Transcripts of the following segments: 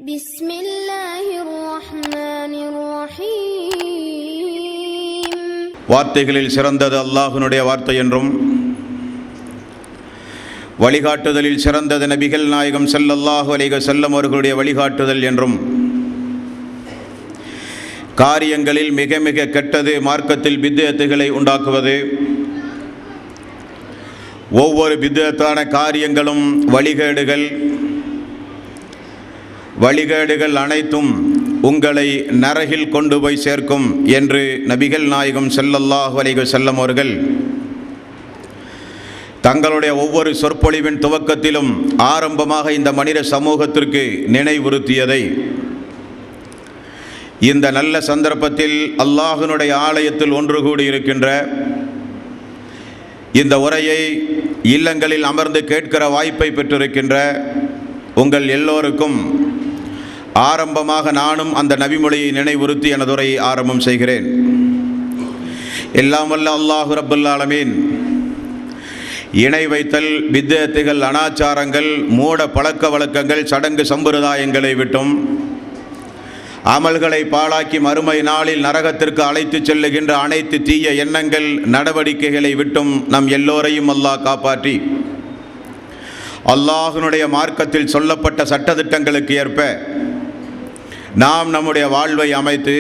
பிஸ்மில்லாஹிர் ரஹ்மானிர் ரஹீம். வார்த்தைகளில் சிறந்தது அல்லாஹ்வினுடைய வார்த்தை என்றும், வழிகாட்டுதலில் சிறந்தது நபிகள் நாயகம் ஸல்லல்லாஹு அலைஹி வஸல்லம் அவர்களுடைய வழிகாட்டுதல் என்றும், காரியங்களில் மிக மிக கெட்டது மார்க்கத்தில் பித்அத்துகளை உண்டாக்குவது, ஒவ்வொரு பித்அத்தான காரியங்களும் வழிகேடுகள் அனைத்தும் உங்களை நரகில் கொண்டு போய் சேர்க்கும் என்று நபிகள் நாயகம் ஸல்லல்லாஹு அலைஹி வஸல்லம் அவர்கள் தங்களுடைய ஒவ்வொரு சொற்பொழிவின் துவக்கத்திலும் ஆரம்பமாக இந்த மனித சமூகத்திற்கு நினைவுறுத்தியதை இந்த நல்ல சந்தர்ப்பத்தில் அல்லாஹ்வினுடைய ஆலயத்தில் ஒன்று கூடியிருக்கின்ற இந்த உரையை இல்லங்களில் அமர்ந்து கேட்கிற வாய்ப்பை பெற்றிருக்கின்ற உங்கள் எல்லோருக்கும் ஆரம்பமாக நானும் அந்த நபிமொழியை நினைவுறுத்தி எனது உரையை ஆரம்பம் செய்கிறேன். எல்லாம் வல்ல அல்லாஹ் ரப்பல் ஆலமீன் இணை வைத்தல், பித்அத்துகள், அனாச்சாரங்கள், மூட பழக்க வழக்கங்கள், சடங்கு சம்பிரதாயங்களை விட்டும் அமல்களை பாழாக்கி மறுமை நாளில் நரகத்திற்கு அழைத்து செல்லுகின்ற அனைத்து தீய எண்ணங்கள், நடவடிக்கைகளை விட்டும் நம் எல்லோரையும் அல்லாஹ் காப்பாற்றி அல்லாஹ்வினுடைய மார்க்கத்தில் சொல்லப்பட்ட சட்டதிட்டங்களுக்கு ஏற்ப நாம் நம்முடைய வாழ்வை அமைத்து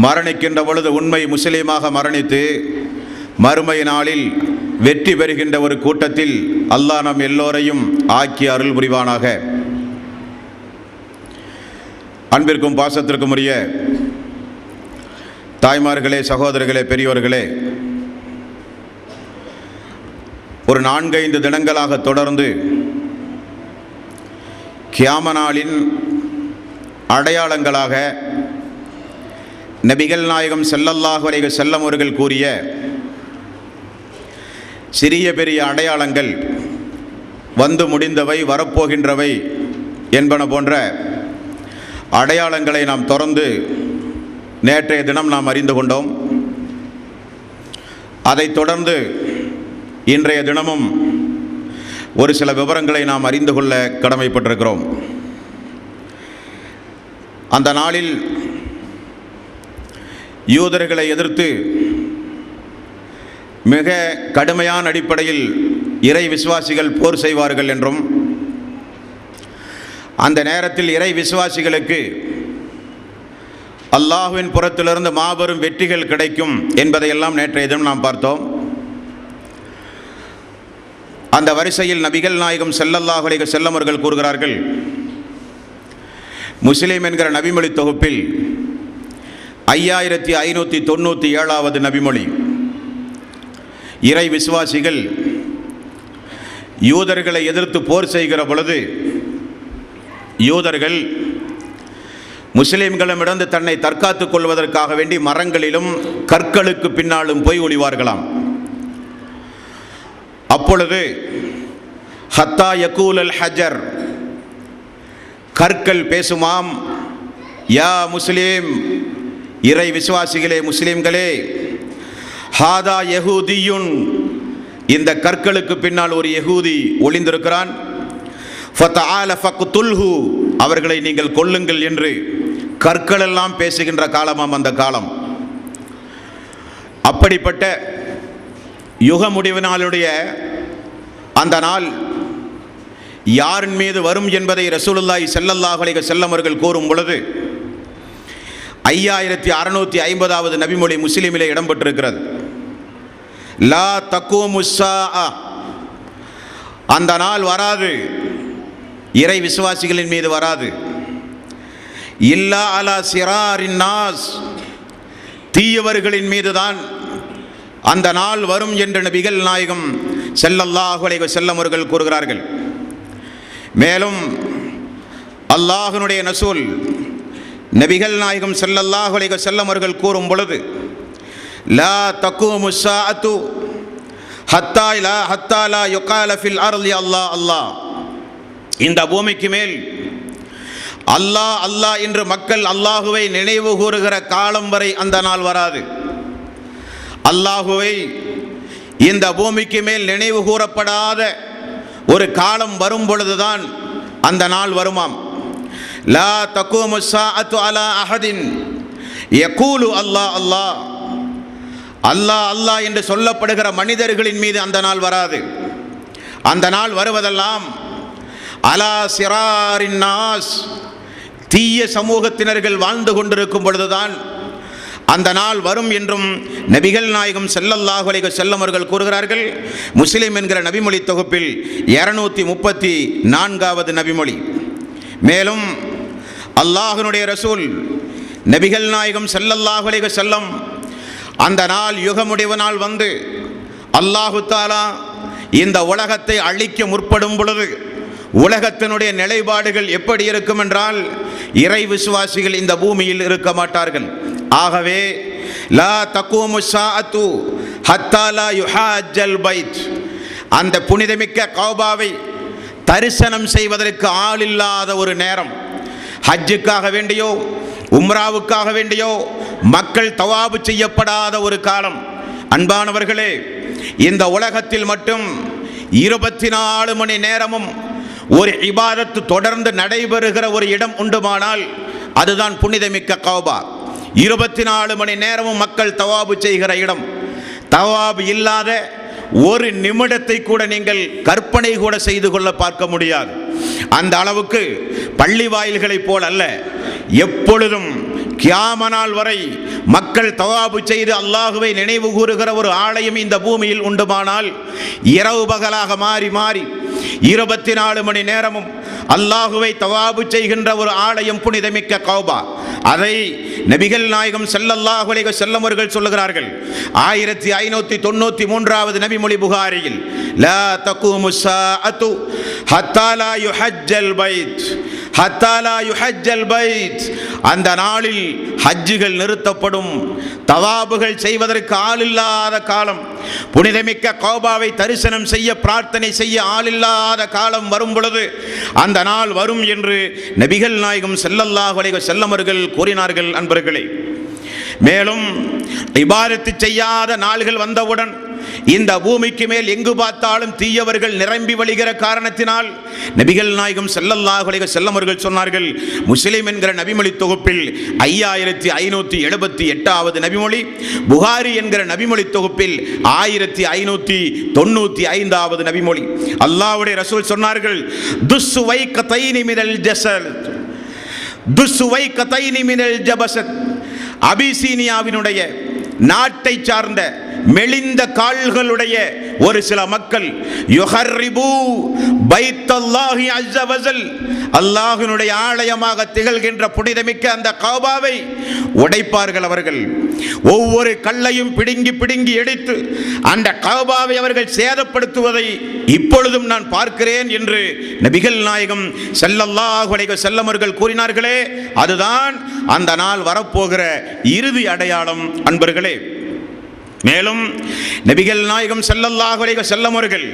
மரணிக்கின்ற பொழுது உண்மை முஸ்லீமாக மரணித்து மறுமை நாளில் வெற்றி பெறுகின்ற ஒரு கூட்டத்தில் அல்லாஹ் நம் எல்லோரையும் ஆக்கி அருள் புரிவானாக. அன்பிற்கும் பாசத்திற்கும் உரிய தாய்மார்களே, சகோதரர்களே, பெரியோர்களே, ஒரு 4-5 தினங்களாக தொடர்ந்து கியாம நாளின் அடையாளங்களாக நபிகள் நாயகம் ஸல்லல்லாஹு அலைஹி வஸல்லம் அவர்கள் கூறிய சிறிய பெரிய அடையாளங்கள், வந்து முடிந்தவை, வரப்போகின்றவை என்பன போன்ற அடையாளங்களை நாம் தொடர்ந்து நேற்றைய தினம் நாம் அறிந்து கொண்டோம். அதைத் தொடர்ந்து இன்றைய தினமும் ஒரு சில விவரங்களை நாம் அறிந்து கொள்ள கடமைப்பட்டிருக்கிறோம். அந்த நாளில் யூதர்களை எதிர்த்து மிக கடுமையான அடிப்படையில் இறை விசுவாசிகள் போர் செய்வார்கள் என்றும், அந்த நேரத்தில் இறை விசுவாசிகளுக்கு அல்லாஹ்வின் புறத்திலிருந்து மாபெரும் வெற்றிகள் கிடைக்கும் என்பதையெல்லாம் நேற்றைய தினம் நாம் பார்த்தோம். அந்த வரிசையில் நபிகள் நாயகம் ஸல்லல்லாஹு அலைஹி வஸல்லம் அவர்கள் கூறுகிறார்கள், முஸ்லிம் என்கிற நபிமொழி தொகுப்பில் 5597வது நபிமொழி, இறை விசுவாசிகள் யூதர்களை எதிர்த்து போர் செய்கிற பொழுது யூதர்கள் முஸ்லிம்களிடமிருந்து தன்னை தற்காத்துக் கொள்வதற்காக வேண்டி மரங்களிலும் கற்களுக்கு பின்னாலும் போய் ஒளிவார்களாம். அப்பொழுது ஹத்தா யகூலல் ஹஜர், கற்கள் பேசுமாம், யா முஸ்லிம், இறை விசுவாசிகளே, முஸ்லிம்களே, ஹாதா யஹூதியுன், இந்த கற்களுக்கு பின்னால் ஒரு யஹூதி ஒளிந்திருக்கிறான், ஃபதஆல ஃபக்துல்ஹு, அவர்களை நீங்கள் கொல்லுங்கள் என்று கற்களெல்லாம் பேசுகின்ற காலமாம் அந்த காலம். அப்படிப்பட்ட யுக முடிவு நாளுடைய அந்த நாள் யாரின் மீது வரும் என்பதை ரசூலுல்லாஹி ஸல்லல்லாஹு அலைஹி வஸல்லம் அவர்கள் கூறும் பொழுது 5650வது நபிமொழி முஸ்லிமிலே இடம்பெற்றிருக்கிறது. லா தக்கூமு ஸாஅ, அந்த நாள் வராது, இறை விசுவாசிகளின் மீது வராது. இல்லா அலா சிராரின் நாஸ், தீயவர்களின் மீதுதான் அந்த நாள் வரும் என்று நபிகள் நாயகம் ஸல்லல்லாஹு அலைஹி வஸல்லம் அவர்கள் கூறுகிறார்கள். மேலும் அல்லாஹ்வினுடைய ரசூல் நபிகள் நாயகம் ஸல்லல்லாஹு அலைஹி வஸல்லம் அவர்கள் கூறும் பொழுது, லா தக்கூமு ஸாஅத்து ஹத்தா லா யுகால ஃபில் அர்லி அல்லாஹ் அல்லாஹ், இந்த பூமிக்கு மேல் அல்லாஹ் அல்லாஹ் என்று மக்கள் அல்லாஹுவை நினைவு கூறுகிற காலம் வரை அந்த நாள் வராது. அல்லாஹுவை இந்த பூமிக்கு மேல் நினைவு கூறப்படாத ஒரு காலம் வரும் பொழுதுதான் அந்த நாள் வருமாம். லா தகூமு ஸாஅத்து அலா அஹதின் யகூலு அல்லாஹ் அல்லாஹ் அல்லாஹ் அல்லாஹ் என்று சொல்லப்படுகிற மனிதர்களின் மீது அந்த நாள் வராது. அந்த நாள் வருவதெல்லாம் அலா சிராரின் நாஸ், தீய சமூகத்தினர்கள் வாழ்ந்து கொண்டிருக்கும் பொழுதுதான் அந்த நாள் வரும் என்றும் நபிகள் நாயகம் ஸல்லல்லாஹு அலைஹி வஸல்லம் அவர்கள் கூறுகிறார்கள். முஸ்லிம் என்கிற நபிமொழி தொகுப்பில் 234வது நபிமொழி. மேலும் அல்லாஹ்வுடைய ரசூல் நபிகள் நாயகம் ஸல்லல்லாஹு அலைஹி வஸல்லம் அந்த நாள் யுகமுடிவு நாள் வந்து அல்லாஹு தஆலா இந்த உலகத்தை அழிக்க முற்படும் பொழுது உலகத்தினுடைய நிலைப்பாடுகள் எப்படி இருக்கும் என்றால், இறை விசுவாசிகள் இந்த பூமியில் இருக்க மாட்டார்கள். ஆகவே லா தகூமு ஸாஅத்து ஹத்தா லா யுஹாஜ்ஜல் பைத், அந்த புனிதமிக்க கஅபாவை தரிசனம் செய்வதற்கு ஆள் இல்லாத ஒரு நேரம், ஹஜ்ஜுக்காக வேண்டியோ உம்ராவுக்காக வேண்டியோ மக்கள் தவாபு செய்யப்படாத ஒரு காலம். அன்பானவர்களே, இந்த உலகத்தில் மட்டும் 24 மணி நேரமும் ஒரு இபாதத்து தொடர்ந்து நடைபெறுகிற ஒரு இடம் உண்டுமானால் அதுதான் புனிதமிக்க கஅபா. 24 மணி நேரமும் மக்கள் தவாபு செய்கிற இடம். தவாபு இல்லாத ஒரு நிமிடத்தை கூட நீங்கள் கற்பனை கூட செய்து கொள்ள பார்க்க முடியாது. அந்த அளவுக்கு பள்ளி வாயில்களைப் போல் அல்ல, எப்பொழுதும் கியாம நாள் வரை மக்கள் தவாபு செய்து அல்லாஹுவை நினைவு கூறுகிற ஒரு ஆலயம் இந்த பூமியில் உண்டுமானால் இரவு பகலாக மாறி மாறி 24 மணி நேரமும் அல்லாஹுவை தவாபு செய்கின்ற ஒரு ஆலயம் புனிதமிக்க கஅபா. அதை நபிகள் நாயகம் ஸல்லல்லாஹு அலைஹி வஸல்லம் அவர்கள் சொல்லுகிறார்கள். 1593வது நபிமொழி புகாரியில், லா தகூமு ஸாஅத்து ஹத்தா லா யுஹஜ்ஜல் பைத், ஹத்தா லா யுஹஜ்ஜல் பைத், அந்த நாளில் ஹஜ்ஜுகள் நிறுத்தப்படும், தவாபுகள் செய்வதற்கு ஆளில்லாத காலம், புனிதமிக்க கஅபாவை தரிசனம் செய்ய பிரார்த்தனை செய்ய ஆளில்லாத காலம் வரும் பொழுது அந்த நாள் வரும் என்று நபிகள் நாயகம் ஸல்லல்லாஹு அலைஹி வஸல்லம் அவர்கள் கூறினார்கள். அன்பர்களே, மேலும் இபாதத்து செய்யாத நாள்கள் வந்தவுடன் இந்த பூமிக்கு மேல் எங்கு பார்த்தாலும் தீயவர்கள் நிரம்பி வழிகிற காரணத்தினால் நபிகள் நாயகம் ஸல்லல்லாஹு அலைஹி வஸல்லம் அவர்கள் சொன்னார்கள். முஸ்லிம் என்கிற நபிமொழி தொகுப்பில் 5578வது நபிமொழி, புகாரி என்கிற நபிமொழி தொகுப்பில் 1595வது நபிமொழி. அல்லாஹ்வுடைய ரசூல் சொன்னார்கள், துஸ்வை கதைனி மினல் ஜஸத், துஸ்வை கதைனி மினல் ஜபஸத், அபிசீனியாவினுடைய நாட்டை சார்ந்த மெலிந்த கால்களுடைய ஒரு சில மக்கள் யுஹர்ரிபு பைத்தல்லாஹி அஸ்ஸ வஜல், அல்லாஹ்வினுடைய ஆலயமாக திகழ்கின்ற புனிதமிக்க அந்த கஅபாவை உடைப்பார்கள். அவர்கள் ஒவ்வொரு கல்லையும் பிடுங்கி பிடுங்கி எடுத்து அந்த கஅபாவை அவர்கள் சேதப்படுத்துவதை இப்பொழுதும் நான் பார்க்கிறேன் என்று நபிகள் நாயகம் ஸல்லல்லாஹு அலைஹி வஸல்லம் அவர்கள் கூறினார்களே, அதுதான் அந்த நாள் வரப்போகிற இறுதி அடையாளம். அன்பர்களே, மேலும் நபிகள் நாயகம் ஸல்லல்லாஹு அலைஹி வஸல்லம் அவர்கள்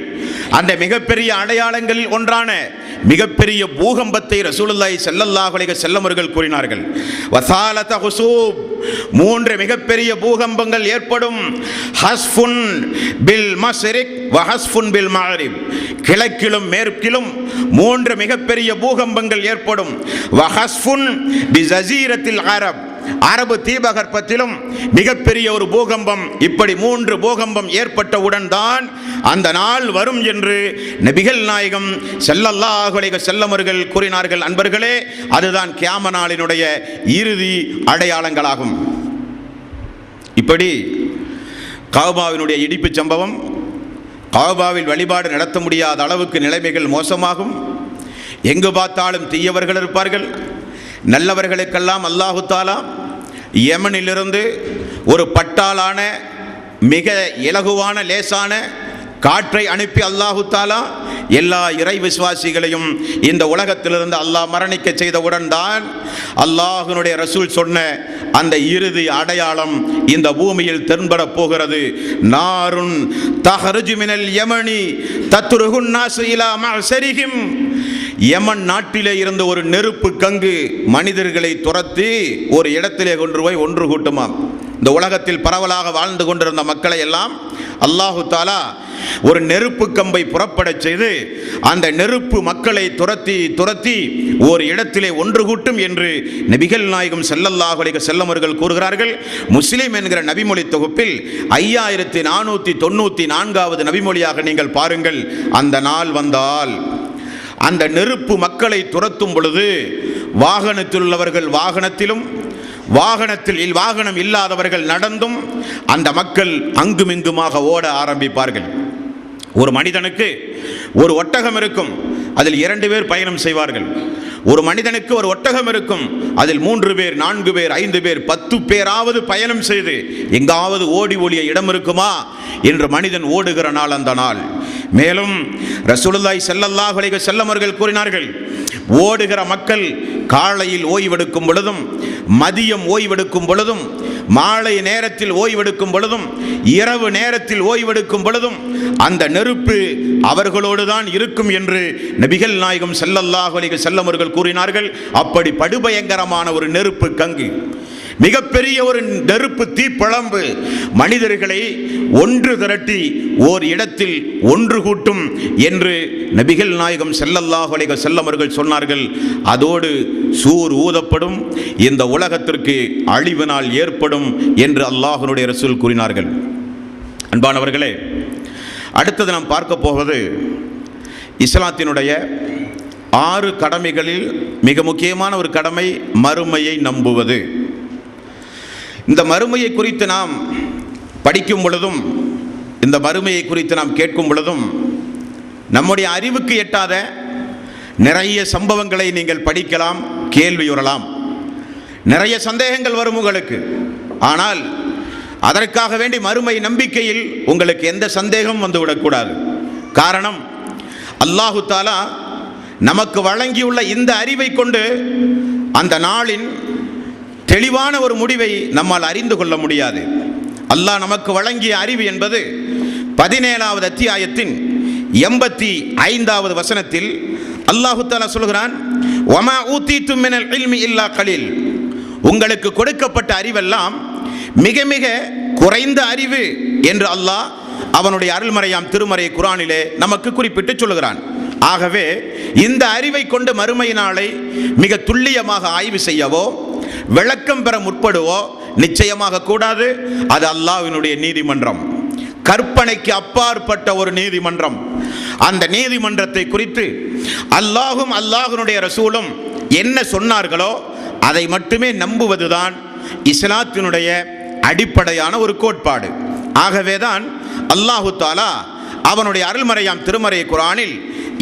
அந்த மிகப்பெரிய அடையாளங்களில் ஒன்றான மிகப்பெரிய பூகம்பத்தை ரசூலுல்லாஹி ஸல்லல்லாஹு அலைஹி வஸல்லம் அவர்கள் கூறினார்கள். வஸாலத ஹுசூப், 3 மிகப்பெரிய பூகம்பங்கள் ஏற்படும். ஹஸ்ஃபுன் பில் மஸ்ரிக் வ ஹஸ்ஃபுன் பில் மக்ரிப், கிழக்கிலும் மேற்கிலும் 3 மிகப்பெரிய பூகம்பங்கள் ஏற்படும். வ ஹஸ்ஃபுன் பி ஜஸீரத்தில் அரப், அரபு தீபகற்பத்திலும் மிகப்பெரிய ஒரு பூகம்பம். இப்படி 3 பூகம்பம் ஏற்பட்டவுடன் தான் அந்த நாள் வரும் என்று நபிகள் நாயகம் ஸல்லல்லாஹு அலைஹி வஸல்லம் அவர்கள் கூறினார்கள். அன்பர்களே, அதுதான் கியாம நாளினுடைய இறுதி அடையாளங்களாகும். இப்படி கஅபாவினுடைய இடிப்பு சம்பவம், கஅபாவில் வழிபாடு நடத்த முடியாத அளவுக்கு நிலைமைகள் மோசமாகும். எங்கு பார்த்தாலும் தீயவர்கள் இருப்பார்கள். நல்லவர்களுக்கெல்லாம் அல்லாஹு தஆலா யமனிலிருந்து ஒரு பட்டாளான மிக இலகுவான லேசான காற்றை அனுப்பி அல்லாஹு தஆலா எல்லா இறை விசுவாசிகளையும் இந்த உலகத்திலிருந்து அல்லாஹ் மரணிக்க செய்தவுடன் தான் அல்லாஹ்வுடைய ரசூல் சொன்ன அந்த இறுதி அடையாளம் இந்த பூமியில் தென்பட போகிறது. நாருன் தஹ்ருஜு மினல் யமனி தத்ருஹுன் நாஸு இலா மஅஸரிஹிம், யமன் நாட்டிலே இருந்து ஒரு நெருப்பு கங்கு மனிதர்களை துரத்தி ஒரு இடத்திலே கொண்டு போய் ஒன்று கூட்டுமாம். இந்த உலகத்தில் பரவலாக வாழ்ந்து கொண்டிருந்த மக்களை எல்லாம் அல்லாஹு தாலா ஒரு நெருப்பு கம்பை புறப்படச் செய்து அந்த நெருப்பு மக்களை துரத்தி ஒரு இடத்திலே ஒன்று கூட்டும் என்று நபிகள் நாயகம் ஸல்லல்லாஹு அலைஹி வஸல்லம் அவர்கள் கூறுகிறார்கள். முஸ்லிம் என்கிற நபிமொழி தொகுப்பில் 5494வது நபிமொழியாக நீங்கள் பாருங்கள். அந்த நாள் வந்தால் அந்த நெருப்பு மக்களை துரத்தும் பொழுது வாகனத்தில் உள்ளவர்கள் வாகனத்திலும், வாகனம் இல்லாதவர்கள் நடந்தும் அந்த மக்கள் அங்குமிங்குமாக ஓட ஆரம்பிப்பார்கள். ஒரு மனிதனுக்கு ஒரு ஒட்டகம் இருக்கும், அதில் 2 பேர் பயணம் செய்வார்கள். ஒரு மனிதனுக்கு ஒரு ஒட்டகம் இருக்கும், அதில் 3 பேர் 4 பேர் 5 பேர் 10 பேராவது பயணம் செய்து எங்காவது ஓடி ஒளிய இடம் இருக்குமா என்று மனிதன் ஓடுகிற நாள் அந்த நாள். மேலும் ரசூலுல்லாஹி ஸல்லல்லாஹு அலைஹி வஸல்லம் அவர்கள் கூறினார்கள், ஓடுகிற மக்கள் காலையில் ஓய்வெடுக்கும் பொழுதும், மதியம் ஓய்வெடுக்கும் பொழுதும், மாலை நேரத்தில் ஓய்வெடுக்கும் பொழுதும், இரவு நேரத்தில் ஓய்வெடுக்கும் பொழுதும் அந்த நெருப்பு அவர்களோடு தான் இருக்கும் என்று நபிகள் நாயகம் ஸல்லல்லாஹு அலைஹி வஸல்லம் அவர்கள் கூறினார்கள். அப்படி படுபயங்கரமான ஒரு நெருப்பு கங்கு, மிகப்பெரிய ஒரு நெருப்பு தீப்பழம்பு மனிதர்களை ஒன்று திரட்டி ஓர் இடத்தில் ஒன்று கூட்டும் என்று நபிகள் நாயகம் ஸல்லல்லாஹு அலைஹி வஸல்லம் அவர்கள் சொன்னார்கள். அதோடு சூர் ஊதப்படும், இந்த உலகத்திற்கு அழிவு நாள் ஏற்படும் என்று அல்லாஹ்வுடைய ரசூல் கூறினார்கள். அன்பானவர்களே, அடுத்தது நாம் பார்க்க போவது இஸ்லாத்தினுடைய 6 கடமைகளில் மிக முக்கியமான ஒரு கடமை மறுமையை நம்புவது. இந்த மறுமையை குறித்து நாம் படிக்கும் பொழுதும், இந்த மறுமையை குறித்து நாம் கேட்கும் பொழுதும் நம்முடைய அறிவுக்கு எட்டாத நிறைய சம்பவங்களை நீங்கள் படிக்கலாம், கேள்வியுறலாம். நிறைய சந்தேகங்கள் வரும் உங்களுக்கு. ஆனால் அதற்காக வேண்டி மறுமை நம்பிக்கையில் உங்களுக்கு எந்த சந்தேகமும் வந்துவிடக்கூடாது. காரணம், அல்லாஹு தாலா நமக்கு வழங்கியுள்ள இந்த அறிவை கொண்டு அந்த நாளின் தெளிவான ஒரு முடிவை நம்மால் அறிந்து கொள்ள முடியாது. அல்லாஹ் நமக்கு வழங்கிய அறிவு என்பது 17வது அத்தியாயத்தின் 85வது வசனத்தில் அல்லாஹு தஆலா சொல்கிறான், வமா ஊதீதும் மினல் இல்மி இல்லா கலீல். உங்களுக்கு கொடுக்கப்பட்ட அறிவெல்லாம் மிக மிக குறைந்த அறிவு என்று அல்லாஹ் அவனுடைய அருள்மறையாம் திருமறை குர்ஆனிலே நமக்கு குறிப்பிட்டு சொல்கிறான். ஆகவே இந்த அறிவை கொண்டு மறுமை நாளை மிக துல்லியமாக ஆய்வு செய்யவோ விளக்கம் பெற முற்படுவோ நிச்சயமாக கூடாது. அது அல்லாஹ்வினுடைய நீதிமன்றம், கற்பனைக்கு அப்பாற்பட்ட ஒரு நீதிமன்றம். அந்த நீதிமன்றத்தை குறித்து அல்லாஹும் அல்லாஹ்வினுடைய ரசூலும் என்ன சொன்னார்களோ அதை மட்டுமே நம்புவதுதான் இஸ்லாத்தினுடைய அடிப்படையான ஒரு கோட்பாடு. ஆகவேதான் அல்லாஹு தாலா அவனுடைய அருள்மறையாம் திருமறை குர்ஆனில்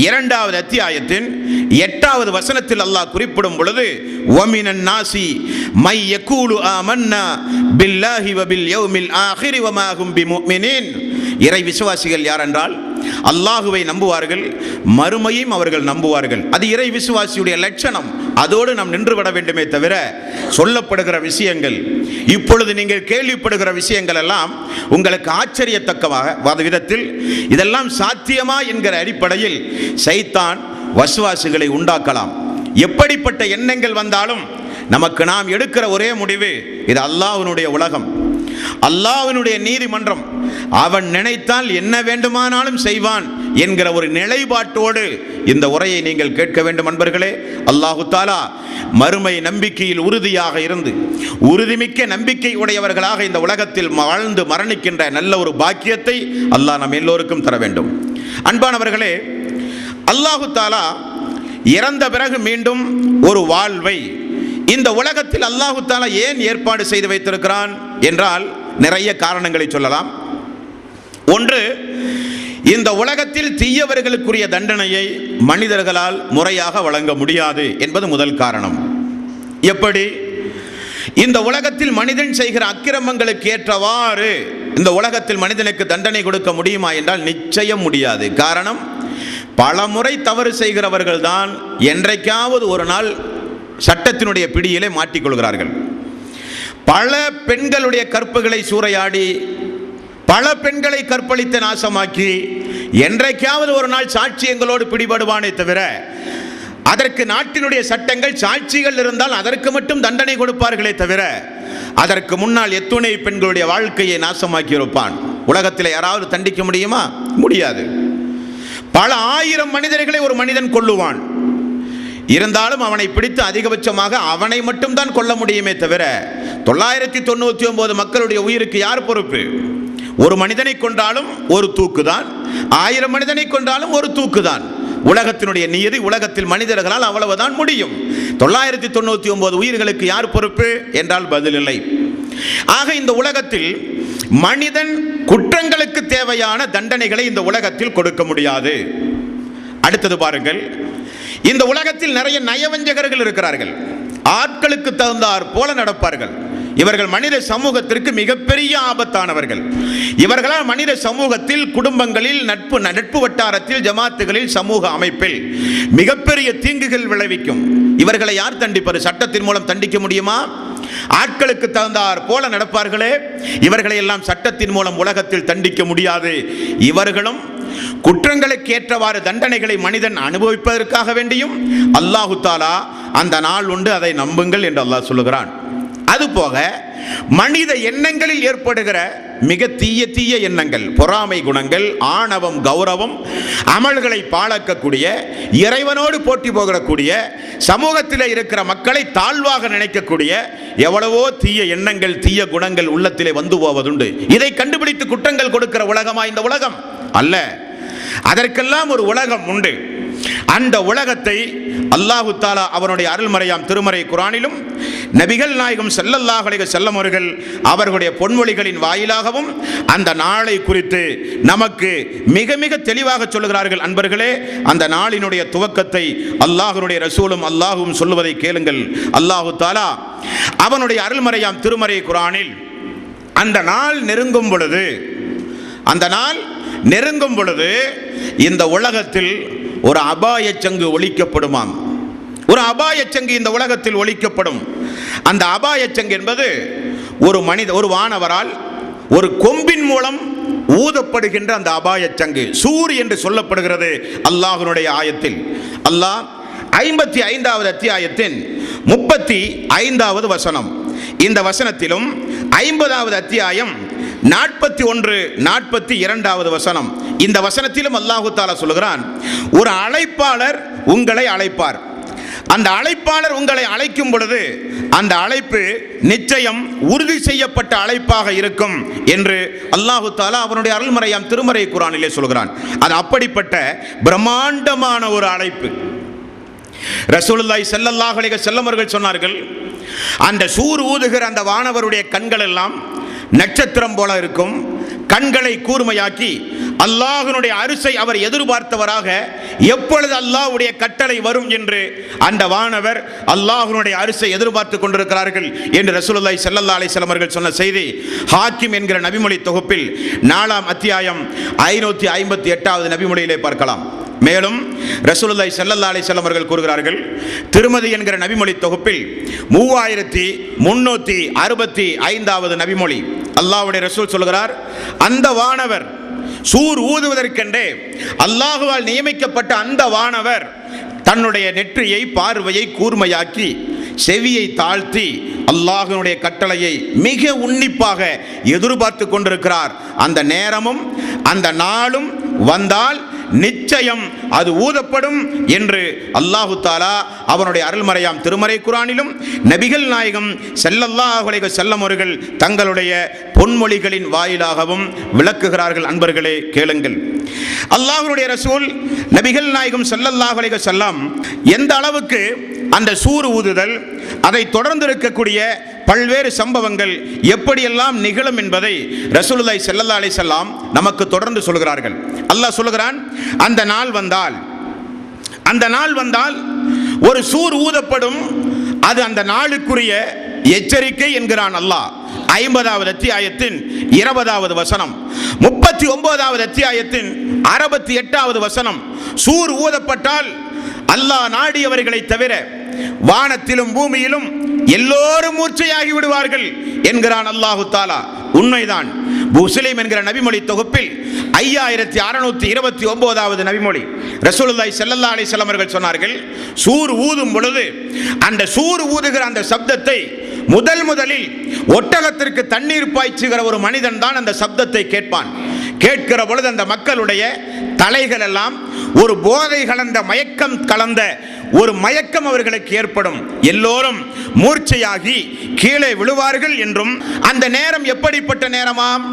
2வது அத்தியாயத்தின் 8வது வசனத்தில் அல்லாஹ் குறிப்பிடும் பொழுது, வமினன் நாசி மை யகூலு ஆமன்னா பில்லாஹி வபில் யௌமில் ஆகிரி வமா ஹும் பிமுமினீன். இறை விசுவாசிகள் யார் என்றால் அல்லாஹுவை நம்புவார்கள், மறுமையும் அவர்கள் நம்புவார்கள். அது இறை விசுவாசியுடைய லட்சணம். அதோடு நாம் நின்றுவிட வேண்டுமே தவிர சொல்லப்படுகிற விஷயங்கள், இப்பொழுது நீங்கள் கேள்விப்படுகிற விஷயங்கள் எல்லாம் உங்களுக்கு ஆச்சரியத்தக்கவாக விதத்தில் இதெல்லாம் சாத்தியமா என்கிற அடிப்படையில் சைத்தான் வசுவாசுகளை உண்டாக்கலாம். எப்படிப்பட்ட எண்ணங்கள் வந்தாலும் நமக்கு நாம் எடுக்கிற ஒரே முடிவு, இது அல்லாஹ்வினுடைய உலகம், அல்லாஹ்வினுடைய நீதிமன்றம், அவன் நினைத்தால் என்ன வேண்டுமானாலும் செய்வான் என்கிற ஒரு நிலைப்பாட்டோடு இந்த உரையை நீங்கள் கேட்க வேண்டும். அன்பர்களே, அல்லாஹு தாலா மறுமை நம்பிக்கையில் உறுதியாக இருந்து உறுதிமிக்க நம்பிக்கை உடையவர்களாக இந்த உலகத்தில் வாழ்ந்து மரணிக்கின்ற நல்ல ஒரு பாக்கியத்தை அல்லாஹ் நம் எல்லோருக்கும் தர வேண்டும். அன்பானவர்களே, அல்லாஹு தாலா இறந்த பிறகு மீண்டும் ஒரு வாழ்வை இந்த உலகத்தில் அல்லாஹு தாலா ஏன் ஏற்பாடு செய்து வைத்திருக்கிறான் என்றால் நிறைய காரணங்களை சொல்லலாம். ஒன்று, இந்த உலகத்தில் தீயவர்களுக்குரிய தண்டனையை மனிதர்களால் முறையாக வழங்க முடியாது என்பது முதல் காரணம். எப்படி? இந்த உலகத்தில் மனிதன் செய்கிற அக்கிரமங்களுக்கு ஏற்றவாறு இந்த உலகத்தில் மனிதனுக்கு தண்டனை கொடுக்க முடியுமா என்றால் நிச்சயம் முடியாது. காரணம், பல முறை தவறு செய்கிறவர்கள் தான் என்றைக்காவது ஒரு நாள் சட்டத்தினுடைய பிடியிலே மாட்டிக்கொள்கிறார்கள். பல பெண்களுடைய கற்புகளை சூறையாடி, பல பெண்களை கற்பழித்து நாசமாக்கி என்றைக்காவது ஒரு நாள் சாட்சியங்களோடு பிடிபடுவானே தவிர, அதற்கு நாட்டினுடைய சட்டங்கள் சாட்சிகள் இருந்தால் அதற்கு மட்டும் தண்டனை கொடுப்பார்களே தவிர, அதற்கு முன்னால் எத்துணை பெண்களுடைய வாழ்க்கையை நாசமாக்கி இருப்பான். உலகத்தில் யாராவது தண்டிக்க முடியுமா? முடியாது. பல ஆயிரம் மனிதர்களை ஒரு மனிதன் கொல்லுவான். இருந்தாலும் அவனை பிடித்து அதிகபட்சமாக அவனை மட்டும்தான் கொல்ல முடியுமே தவிர 999 மக்களுடைய உயிருக்கு யார் பொறுப்பு? ஒரு மனிதனை கொண்டாலும் ஒரு தூக்குதான், 1000 மனிதனை கொண்டாலும் ஒரு தூக்குதான். உலகத்தினுடைய நியதி, உலகத்தில் மனிதர்களால் அவ்வளவுதான் முடியும். 999 உயிர்களுக்கு யார் பொறுப்பு என்றால் பதில் இல்லை. ஆக இந்த உலகத்தில் மனிதன் குற்றங்களுக்கு தேவையான தண்டனைகளை இந்த உலகத்தில் கொடுக்க முடியாது. அடுத்தது பாருங்கள், இந்த உலகத்தில் நிறைய நயவஞ்சகர்கள் இருக்கிறார்கள். ஆட்களுக்கு தகுந்தார் போல நடப்பார்கள். இவர்கள் மனித சமூகத்திற்கு மிகப்பெரிய ஆபத்தானவர்கள். இவர்களால் மனித சமூகத்தில், குடும்பங்களில், நட்பு வட்டாரத்தில், ஜமாத்துகளில், சமூக அமைப்பில் மிகப்பெரிய தீங்குகள் விளைவிக்கும். இவர்களை யார் தண்டிப்பது? சட்டத்தின் மூலம் தண்டிக்க முடியுமா? ஆட்களுக்கு தகுந்தார் போல நடப்பார்களே, இவர்களை எல்லாம் சட்டத்தின் மூலம் உலகத்தில் தண்டிக்க முடியாது. இவர்களும் குற்றங்களுக்கு ஏற்றவாறு தண்டனைகளை மனிதன் அனுபவிப்பதற்காக வேண்டியும் அல்லாஹு தாலா அந்த நாள் உண்டு, அதை நம்புங்கள் என்று அல்லாஹ் சொல்லுகிறான். அதுபோக மனித எண்ணங்களில் ஏற்படுகிற மிக தீய எண்ணங்கள், பொறாமை குணங்கள், ஆணவம், கௌரவம், அமல்களை பாழாக்கக்கூடிய, இறைவனோடு போட்டி போகக்கூடிய, சமூகத்தில் இருக்கிற மக்களை தாழ்வாக நினைக்கக்கூடிய எவ்வளவோ தீய எண்ணங்கள், தீய குணங்கள் உள்ளத்திலே வந்து போவதுண்டு. இதை கண்டுபிடித்து குற்றங்கள் கொடுக்கிற உலகமா இந்த உலகம்? அல்ல. அதற்கெல்லாம் ஒரு உலகம் உண்டு. அந்த உலகத்தை அல்லாஹு தாலா அவனுடைய அருள்மறையாம் திருமறை குர்ஆனிலும் நபிகள் நாயகம் ஸல்லல்லாஹு அலைஹி வஸல்லம் அவர்கள் அவர்களுடைய பொன்மொழிகளின் வாயிலாகவும் அந்த நாளை குறித்து நமக்கு மிக மிக தெளிவாக சொல்லுகிறார்கள். அன்பர்களே, அந்த நாளினுடைய துவக்கத்தை அல்லாஹ்வுடைய ரசூலும் அல்லாஹுவும் சொல்லுவதை கேளுங்கள். அல்லாஹு தாலா அவனுடைய அருள்மறையாம் திருமறை குர்ஆனில் அந்த நாள் நெருங்கும் பொழுது இந்த உலகத்தில் ஒரு அபாயச்சங்கு ஒலிக்கப்படுமாம். ஒரு அபாயச்சங்கு இந்த உலகத்தில் ஒலிக்கப்படும். அந்த அபாயச்சங்கு என்பது ஒரு வானவரால் ஒரு கொம்பின் மூலம் ஊதப்படுகின்ற அந்த அபாயச்சங்கு சூர் என்று சொல்லப்படுகிறது. அல்லாஹ்வுடைய ஆயத்தில் அல்லாஹ் 55வது அத்தியாயத்தின் 35வது வசனம், இந்த வசனத்திலும் 50வது அத்தியாயம் 41, 42வது வசனம், இந்த வசனத்திலும் அல்லாஹு தாலா சொல்லுகிறான், ஒரு அழைப்பாளர் உங்களை அழைப்பார். அந்த அழைப்பாளர் உங்களை அழைக்கும் பொழுது அந்த அழைப்பு நிச்சயம் உறுதி செய்யப்பட்ட அழைப்பாக இருக்கும் என்று அல்லாஹு தாலா அவனுடைய அருள்மறையாம் திருமறை குர்ஆனிலே சொல்கிறான். அது அப்படிப்பட்ட பிரம்மாண்டமான ஒரு அழைப்பு. ரசூலுல்லாஹி ஸல்லல்லாஹு அலைஹி வஸல்லம் அவர்கள் சொன்னார்கள், அந்த சூர் ஊதுகிற அந்த வானவருடைய கண்கள் எல்லாம் நட்சத்திரம் போல இருக்கும். கண்களை கூர்மையாக்கி அல்லாஹ்வுடைய அரிசை அவர் எதிர்பார்த்தவராக எப்பொழுது அல்லாஹ்வுடைய கட்டளை வரும் என்று அந்த வானவர் அல்லாஹ்வுடைய அரிசை எதிர்பார்த்து கொண்டிருக்கிறார்கள் என்று ரசூலுல்லாஹி ஸல்லல்லாஹு அலைஹி வஸல்லம் அவர்கள் சொன்ன செய்தி ஹாக்கிம் என்கிற நபிமொழி தொகுப்பில் 4ஆம் அத்தியாயம் 558வது நபிமொழியிலே பார்க்கலாம். மேலும் ரசூலுல்லாஹி ஸல்லல்லாஹு அலைஹி வஸல்லம் அவர்கள் கூறுகிறார்கள், திருமதி என்கிற நபிமொழி தொகுப்பில் 3365வது நபிமொழி அல்லாஹ்வுடைய ரசூல் சொல்கிறார், அந்த வானவர் சூர் ஊதுவதற்கென்றே அல்லாஹுவால் நியமிக்கப்பட்ட அந்த வானவர் தன்னுடைய நெற்றியை, பார்வையை கூர்மையாக்கி செவியை தாழ்த்தி அல்லாஹ்வுடைய கட்டளையை மிக உன்னிப்பாக எதிர்பார்த்து கொண்டிருக்கிறார். அந்த நேரமும் அந்த நாளும் வந்தால் நிச்சயம் அது ஊதப்படும் என்று அல்லாஹு தாலா அவனுடைய அருள்மறையாம் திருமறை குர்ஆனிலும் நபிகள் நாயகம் ஸல்லல்லாஹு அலைஹி வஸல்லம் அவர்கள் தங்களுடைய பொன்மொழிகளின் வாயிலாகவும் விளக்குகிறார்கள். அன்பர்களே, கேளுங்கள். அல்லாஹ்வுடைய ரசூல் நபிகள் நாயகம் ஸல்லல்லாஹு அலைஹி வஸல்லம் எந்த அளவுக்கு அந்த சூர் ஊதுதல், அதை தொடர்ந்து இருக்கக்கூடிய பல்வேறு சம்பவங்கள் எப்படியெல்லாம் நிகழும் என்பதை ரசூலுல்லாஹி ஸல்லல்லாஹு அலைஹி வஸல்லம் நமக்கு தொடர்ந்து சொல்கிறார்கள். அல்லாஹ் சொல்கிறான், அந்த நாள் வந்தால் ஒரு சூர் ஊதப்படும், அது அந்த நாளுக்குரிய எச்சரிக்கை என்கிறான் அல்லாஹ். 50வது அத்தியாயத்தின் 20வது வசனம், 39வது அத்தியாயத்தின் 68வது வசனம், சூர் ஊதப்பட்டால் அல்லாஹ் நாடியவர்களை தவிர வானத்திலும் பூமியிலும் எல்லோரும் மூர்ச்சையாகி விடுவார்கள் என்கிறான் அல்லாஹு தாலா. உண்மைதான். முஸ்லிம் என்கிற நபிமொழி தொகுப்பில் 5629வது நபிமொழி ரசூலுல்லாஹி ஸல்லல்லாஹு அலைஹி வஸல்லம் அவர்கள் சொன்னார்கள், சூர் ஊதும் பொழுது அந்த சூர் ஊதுகிற அந்த சப்தத்தை முதலில் ஒட்டகத்திற்கு தண்ணீர் பாய்ச்சுகிற ஒரு மனிதன் தான் அந்த சப்தத்தை கேட்பான். கேட்கிற பொழுது அந்த மக்களுடைய தலைகள் எல்லாம் ஒரு போதை கலந்த மயக்கம் கலந்த ஒரு மயக்கம் அவர்களுக்கு ஏற்படும். எல்லோரும் மூர்ச்சையாகி கீழே விழுவார்கள் என்றும், அந்த நேரம் எப்படிப்பட்ட நேரமாம்,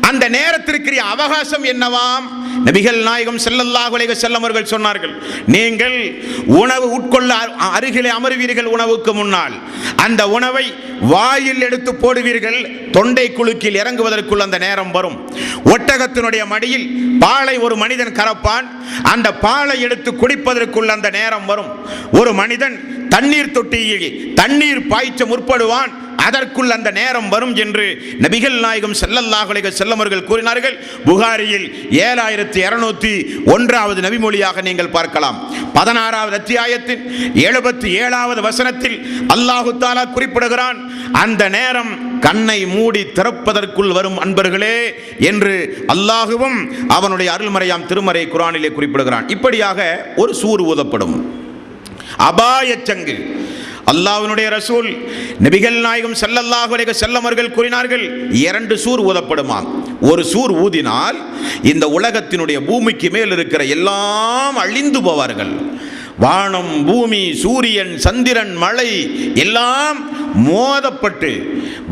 அந்த நேரத்திற்கு அவகாசம் என்னவாம், நபிகள் நாயகம் ஸல்லல்லாஹு அலைஹி வஸல்லம் அவர்கள் சொன்னார்கள், நீங்கள் உணவு உட்கொள்ள அருகிலே அமர்வீர்கள். உணவுக்கு முன்னால் அந்த உணவை வாயில் எடுத்து போடுவீர்கள். தொண்டை குலுக்கில் இறங்குவதற்குள் அந்த நேரம் வரும். ஒட்டகத்தினுடைய மடியில் பாலை ஒரு மனிதன் கறப்பான். அந்த பாலை எடுத்து குடிப்பதற்குள் அந்த நேரம் வரும். ஒரு மனிதன் தண்ணீர் தொட்டியில் தண்ணீர் பாய்ச்ச முற்படுவான். அதற்குள் அந்த நேரம் வரும் என்று நபிகள் நாயகம் ஸல்லல்லாஹு அலைஹி வஸல்லம் அவர்கள் கூறினார்கள். புகாரியில் 7201வது நபிமொழியாக நீங்கள் பார்க்கலாம். 16வது அத்தியாயத்தின் 77வது வசனத்தில் அல்லாஹு தஆலா குறிப்பிடுகிறான், அந்த நேரம் கண்ணை மூடி திறப்பதற்குள் வரும் அன்பர்களே என்று அல்லாஹுவும் அவனுடைய அருள்மறையாம் திருமறை குர்ஆனிலே குறிப்பிடுகிறான். இப்படியாக ஒரு சூர் ஊதப்படும், அபாயச்சங்கு. அல்லாஹ்வுடைய ரசூல் நபிகள் நாயகம் ஸல்லல்லாஹு அலைஹி வஸல்லம் அவர்கள் கூறினார்கள், 2 சூர் ஊதப்படுமாம். ஒரு சூர் ஊதினால் இந்த உலகத்தினுடைய பூமிக்கு மேல் இருக்கிற எல்லாம் அழிந்து போவார்கள். வானம், பூமி, சூரியன், சந்திரன், மழை எல்லாம் மோதப்பட்டு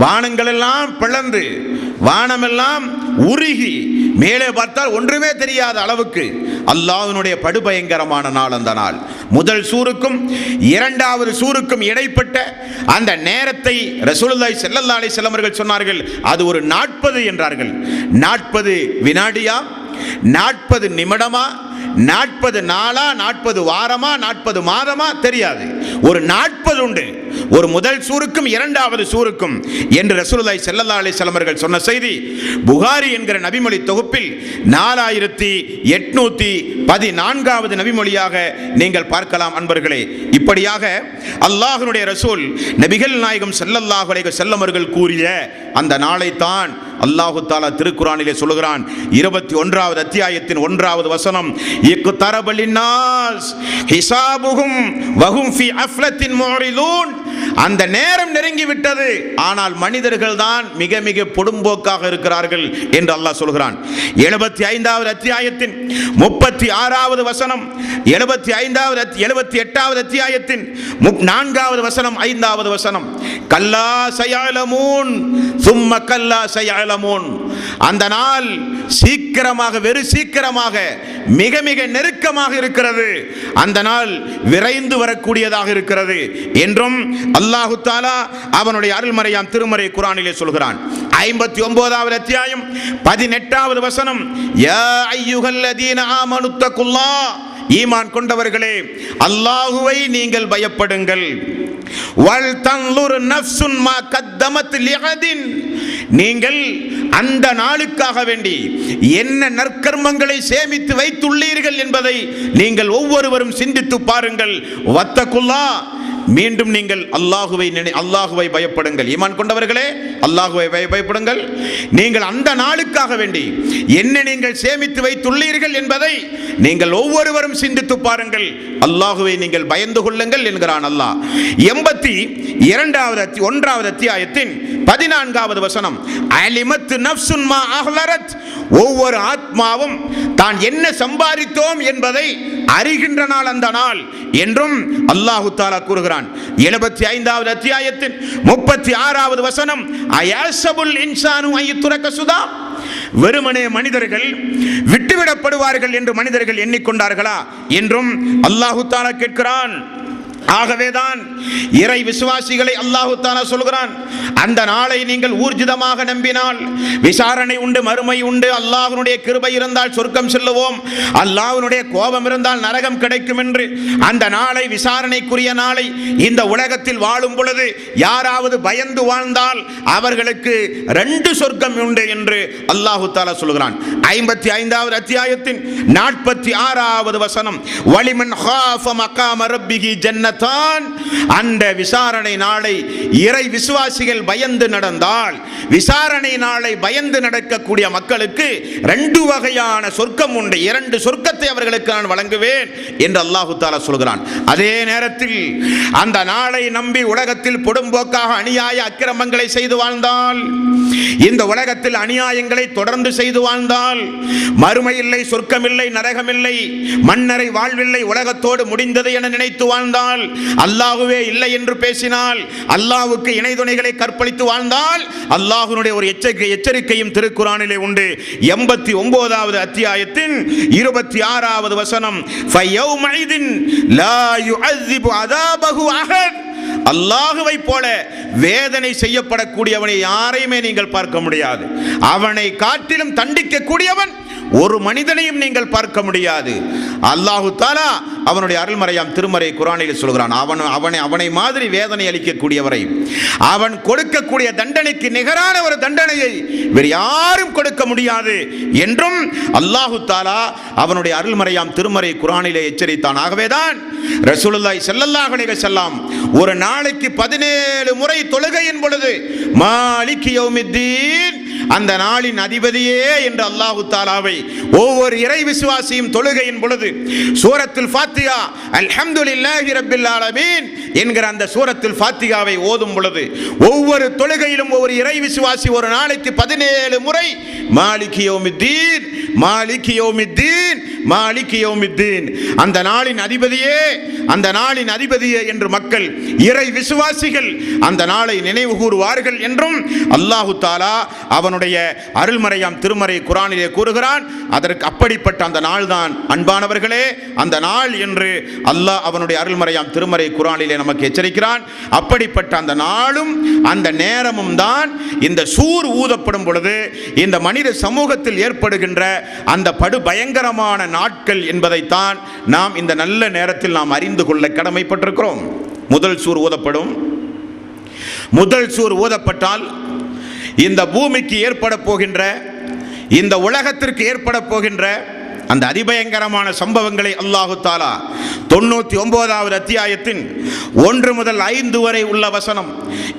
வானங்கள் எல்லாம் பிளந்து வானமெல்லாம் உருகி மேலே பார்த்தால் ஒன்றுமே தெரியாத அளவுக்கு அல்லாஹ்வினுடைய படுபயங்கரமான நாள் அந்த நாள். முதல் சூருக்கும் 2வது சூருக்கும் இடைப்பட்ட அந்த நேரத்தை ரசூலுல்லாஹி ஸல்லல்லாஹு அலைஹி வஸல்லம் அவர்கள் சொன்னார்கள், அது ஒரு 40 என்றார்கள். 40 வினாடியா, 40 நிமிடமா, 40 நாளா, 40 வாரமா, 40 மாதமா தெரியாது. ஒரு 40 உண்டு, ஒரு முதல் சூருக்கும் 2வது சூருக்கும் என்று ரசூலுல்லாஹி ஸல்லல்லாஹு அலைஹி வஸல்லம் அவர்கள் சொன்ன செய்தி புகாரி என்கிற நபிமொழி தொகுப்பில் 4814வது நபிமொழியாக நீங்கள் பார்க்கலாம் அன்பர்களே. இப்படியாக அல்லாஹ்வுடைய ரசூல் நபிகள் நாயகம் ஸல்லல்லாஹு அலைஹி வஸல்லம் அவர்கள் கூறிய அந்த நாளைத்தான் அல்லாஹு தஆலா திருக்குர்ஆனிலே சொல்கிறான். 21வது அத்தியாயத்தின் 1வது வசனம், இக்தரப லின்னாஸ் ஹிசாபுஹும் வஹும் ஃபீ அஃப்லத்தின் முரிலூன். அந்த நேரம் நெருங்கி விட்டது, ஆனால் மனிதர்கள் தான் மிக மிக பொடும்போக்காக இருக்கிறார்கள் என்று அல்லாஹ் சொல்கிறான். 75வது அத்தியாயத்தின் 36வது வசனம், 78வது அத்தியாயத்தின் 4வது வசனம், 5வது வசனம், கல்லா சயலமூன் சும்ம கல்லா சயலமூன். அந்த நாள் சீக்கிரமாக, வெறு சீக்கிரமாக, மிக மிக நெருக்கமாக இருக்கிறது. அந்த நாள் விரைந்து வரக்கூடியதாக இருக்கிறது என்றும் அல்லாஹு தஆலா அவனுடைய அருள்மறையாம் திருமறை குர்ஆனிலே சொல்கிறான். 59வது அத்தியாயம் 18வது வசனம், யா அய்யுஹல்லதீன ஆமனு தக்குல்லாஹ், ஈமான் கொண்டவர்களே அல்லாஹுவை நீங்கள் பயப்படுங்கள். வல் தன்லுர் நஃப்சுன் மா கத்தமத் லிகதின், நீங்கள் அந்த நாளுக்காக வேண்டி என்ன நற்கர்மங்களை சேமித்து வைத்துள்ளீர்கள் என்பதை நீங்கள் ஒவ்வொருவரும் சிந்தித்து பாருங்கள். வத்தகுல்லாஹ், மீண்டும் நீங்கள் அல்லாஹுவை பயப்படுங்கள். ஈமான் கொண்டவர்களே அல்லாஹுவை பயப்படுங்கள். நீங்கள் அந்த நாளுக்காக வேண்டி என்ன நீங்கள் சேமித்து வைத்துள்ளீர்கள் என்பதை நீங்கள் ஒவ்வொருவரும் சிந்தித்து பாருங்கள். அல்லாஹுவை நீங்கள் பயந்து கொள்ளுங்கள் என்கிறான் அல்லாஹ். 82வது அத்தியாயத்தின் 14வது வசனம், அலிமத் நஃப்சுன் மா அஹ்லரத், ஒவ்வொரு ஆத்மாவும் தான் என்ன சம்பாதித்தோம் என்பதை அறிகின்ற நாள் அந்த நாள் என்றும் அல்லாஹு தஆலா கூறுகிறான். 75வது அத்தியாயத்தின் 36வது வசனம், அயஸபுல் இன்சானு அய்யுத்ரக சுதா, வெறுமனே மனிதர்கள் விட்டுவிடப்படுவார்கள் என்று மனிதர்கள் எண்ணிக்கொண்டார்களா என்றும் அல்லாஹு தஆலா கேட்கிறான். ஆகவேதான் இறை விசுவாசிகளை அல்லாஹு தஆலா சொல்கிறான், அந்த நாளை நீங்கள் ஊர்ஜிதமாக நம்பினால் விசாரணை உண்டு, மறுமை உண்டு. அல்லாஹ்வுடைய கிருபை இருந்தால் சொர்க்கம் செல்லுவோம், அல்லாஹ்வுடைய கோபம் இருந்தால் நரகம் கிடைக்கும் என்று அந்த நாளை, விசாரணைக்குரிய நாளை இந்த உலகத்தில் வாழும் பொழுது யாராவது பயந்து வாழ்ந்தால் அவர்களுக்கு 2 சொர்க்கம் உண்டு என்று அல்லாஹு தஆலா சொல்கிறான். 55வது அத்தியாயத்தின் 46வது வசனம், வலிமன் ஹாஃப மகாம ரப்பிஹி ஜன்னத் தான் அந்த விசாரணை நாளை இறை விசுவாசிகள் பயந்து நடந்தால், விசாரணை நாளை பயந்து நடக்கக்கூடிய மக்களுக்கு 2 வகையான சொர்க்கம் உண்டு. 2 சொர்க்கத்தை அவர்களுக்கு நான் வழங்குவேன் என்று அல்லாஹு தஆலா சொல்கிறான். அதே நேரத்தில் அந்த நாளை நம்பி உலகத்தில் பொடும்போக்காக அநியாய அக்கிரமங்களை செய்து வாழ்ந்தால், இந்த உலகத்தில் அநியாயங்களை தொடர்ந்து செய்து வாழ்ந்தால், மறுமை இல்லை, சொர்க்கமில்லை, நரகமில்லை, மன்னரை வாழ்வில்லை, உலகத்தோடு முடிந்தது என நினைத்து வாழ்ந்தால், அல்லாஹுவே இல்லை என்று பேசினால், அல்லாஹ்வுக்கு இணை துணைகளை கற்பழித்து வாழ்ந்தால், அல்லாஹ்வுடைய ஒரு எச்சரிக்கையும் திருக்குர்ஆனிலே உண்டு. 89வது அத்தியாயத்தின் 26வது வசனம், ஃபயௌமைதின் லா யுஅஸிபு அஸாபஹு அஹத். அல்லாஹுவை போல வேதனை செய்யப்படக்கூடியவனை யாரையுமே நீங்கள் பார்க்க முடியாது. அவனை காட்டிலும் தண்டிக்கக்கூடியவன் ஒரு மனிதனையும் நீங்கள் பார்க்க முடியாது. அல்லாஹு தஆலா அவனுடைய அருள்மறையாம் திருமறை குர்ஆனில் சொல்கிறான், அவனை மாதிரி வேதனை அளிக்கக்கூடியவரை, அவன் கொடுக்கக்கூடிய தண்டனைக்கு நிகரான ஒரு தண்டனையை வேறு யாரும் கொடுக்க முடியாது என்றும் அல்லாஹு தஆலா அவனுடைய அருள்மறையாம் திருமறை குர்ஆனிலே எச்சரித்தான். ஆகவேதான் ரசூலுல்லாஹி ஸல்லல்லாஹு அலைஹி வஸல்லம் ஒரு நாளைக்கு 17 முறை தொழுகையின் பொழுது மாலிகி யௌமித்தீன், அந்த நாளின் அதிபதியே என்று அல்லாஹு தஆலாவை ஒவ்வொரு இறை விசுவாசியும் தொழுகையின் பொழுது சூரத்துல் ஃபாத்திஹா அல்ஹம்துலில்லாஹி ரப்பில் ஆலமீன் என்கிற அந்த சூரத்துல் ஃபாத்திஹாவை ஓதும் பொழுது ஒவ்வொரு தொழுகையிலும் ஒவ்வொரு இறை விசுவாசி ஒரு நாளைக்கு 17 முறை மாலிகி யௌமித்தீன், மாலிகி யௌமித்தீன், மாலிகி யௌமித்தீன், அந்த நாளின் அதிபதியே, அந்த நாளின் அதிபதியே என்று மக்கள் இறை விசுவாசிகள் அந்த நாளை நினைவு கூறுவார்கள் என்றும் அல்லாஹு தஆலா அவனுடைய அருள்மறையாம் திருமறை குர்ஆனிலே கூறுகிறான். அதற்கு அப்படிப்பட்ட அந்த நாள் தான் அன்பானவர்களே அந்த நாள் என்று அல்லாஹ் அவனுடைய அருள்மறையாம் திருமறை குர்ஆனிலே நமக்கு எச்சரிக்கிறான். அப்படிப்பட்ட அந்த நாளும் அந்த நேரமும் தான் இந்த சூர் ஊதப்படும் பொழுது இந்த மனித சமூகத்தில் ஏற்படுகின்ற அந்த படு பயங்கரமான நாட்கள் என்பதைத்தான் நாம் இந்த நல்ல நேரத்தில் நாம் அறிந்து கொள்ள கடமைப்பட்டிருக்கிறோம். முதல் சூர் ஊதப்படும். முதல் சூர் ஊதப்பட்டால் இந்த பூமிக்கு ஏற்பட போகின்ற, இந்த உலகத்திற்கு ஏற்பட போகின்ற அந்த அதிபயங்கரமான சம்பவங்களை அல்லாஹு தஆலா 99வது அத்தியாயத்தின் 1 முதல் 5 வரை உள்ள வசனம்,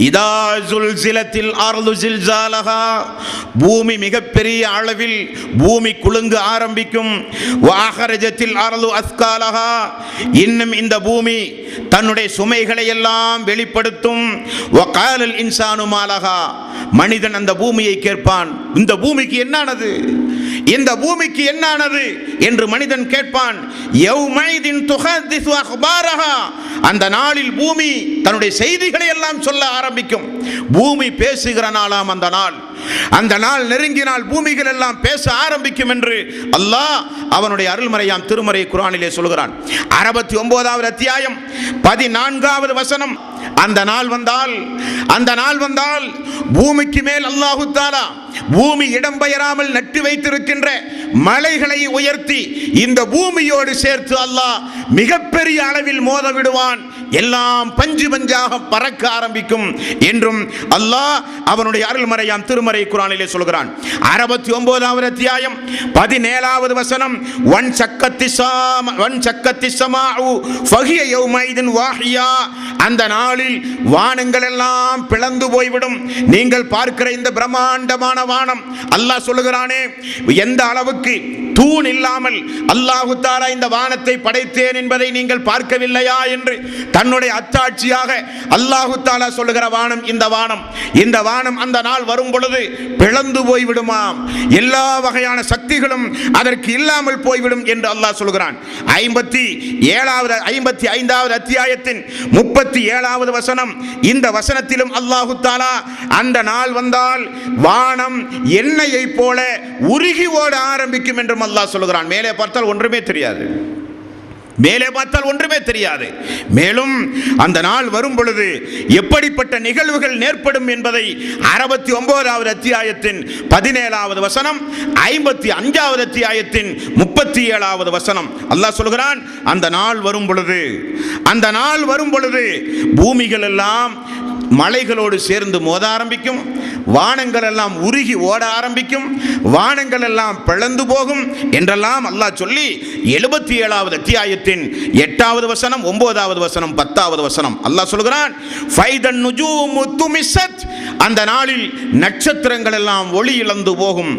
இதா ஸுல்ஸிலத்தில் அர்து ஸில்ஸாலஹா, பூமி மிகப்பெரிய அளவில் பூமி குலுங்க ஆரம்பிக்கும். வ அஹ்ரஜத்தில் அர்து அஸ்காலஹா, இன்னும் இந்த பூமி தன்னுடைய சுமைகளை எல்லாம் வெளிப்படுத்தும். வ காலல் இன்சானு மாலஹா, மனிதன் அந்த பூமியை கேட்பான், இந்த பூமிக்கு என்னானது, இந்த பூமிக்கு என்னானது என்று மனிதன் கேட்பான். யௌமைதின் துஹதிஸு அக்பாரஹா, அந்த நாளில் பூமி தன்னுடைய செய்திகளை எல்லாம் சொல்ல ஆரம்பிக்கும். பூமி பேசுகிற நாளாம் அந்த நாள். அந்த நாள் நெருங்கினால் பூமிகள் எல்லாம் பேச ஆரம்பிக்கும் என்று அல்லாஹ் அவனுடைய அருள்மறையாம் திருமறை குர்ஆனிலே சொல்கிறான். 69வது அத்தியாயம் 14வது வசனம், அந்த நாள் வந்தால், அந்த நாள் வந்தால் பூமிக்கு மேல் அல்லாஹு தஆலா பூமி இடம்பெயராமல் நட்டு வைத்திருக்கின்ற மலைகளை உயர்த்தி இந்த பூமியோடு சேர்த்து அல்லாஹ் மிகப்பெரிய அளவில் மோத விடுவான். எல்லாம் பஞ்சு பஞ்சாக பறக்க ஆரம்பிக்கும் என்றும் அல்லாஹ் அவனுடைய அருள்மறையாம் திருமறை குர்ஆனிலே சொல்கிறான். 69வது அத்தியாயம் 17வது வசனம், வன் சக்கத்தி ஸமாஉ ஃபஹிய யௌமைதின் வாஹியா, அந்த நாளில் வானங்கள் எல்லாம் பிளந்து போய்விடும். நீங்கள் பார்க்கிற இந்த பிரம்மாண்டமான வானம், அல்லாஹ் சொல்லுகிறானே, எந்த அளவுக்கு தூண் இல்லாமல் அல்லாஹு தஆலா இந்த வானத்தை படைத்தேன் என்பதை நீங்கள் பார்க்கவில்லையா என்று தன்னுடைய அத்தாட்சியாக அல்லாஹு தஆலா சொல்லுகிற வானம் இந்த வானம். இந்த வானம் அந்த நாள் வரும் பொழுது பிளந்து போய்விடுமாம். எல்லா வகையான சக்திகளும் அதற்கு இல்லாமல் போய்விடும் என்று அல்லாஹ் சொல்கிறான். 55வது அத்தியாயத்தின் 37வது வசனம், இந்த வசனத்திலும் அல்லாஹு தஆலா அந்த நாள் வந்தால் வானம் எண்ணெயை போல உருகி ஓட ஆரம்பிக்கும் என்றும் அல்லாஹ் சொல்கிறான். மேலே பார்த்தால் ஒன்றுமே தெரியாது, மேலே பார்த்தால் ஒன்றுமே தெரியாது. மேலும் அந்த நாள் வரும் பொழுது எப்படிப்பட்ட நிகழ்வுகள் நேர்படும் என்பதை 69வது அத்தியாயத்தின் 17வது வசனம், 55வது அத்தியாயத்தின் 37வது வசனம் அல்லாஹ் சொல்கிறான். அந்த நாள் வரும் பொழுது, அந்த நாள் வரும் பொழுது பூமிகள் எல்லாம் மலைகளோடு சேர்ந்து மோத ஆரம்பிக்கும், வானங்கள் எல்லாம் உருகி ஓட ஆரம்பிக்கும், வானங்கள் எல்லாம் பிளந்து போகும் என்றெல்லாம் அல்லாஹ் சொல்லி 77வது அத்தியாயத்தின் 8வது வசனம், 9வது வசனம், 10வது வசனம் அல்லாஹ் சொல்கிறான், ஃபைதன் நுஜூமு துமிஸத், அந்த நாளில் நட்சத்திரங்கள் எல்லாம் ஒளி இழந்து போகும்.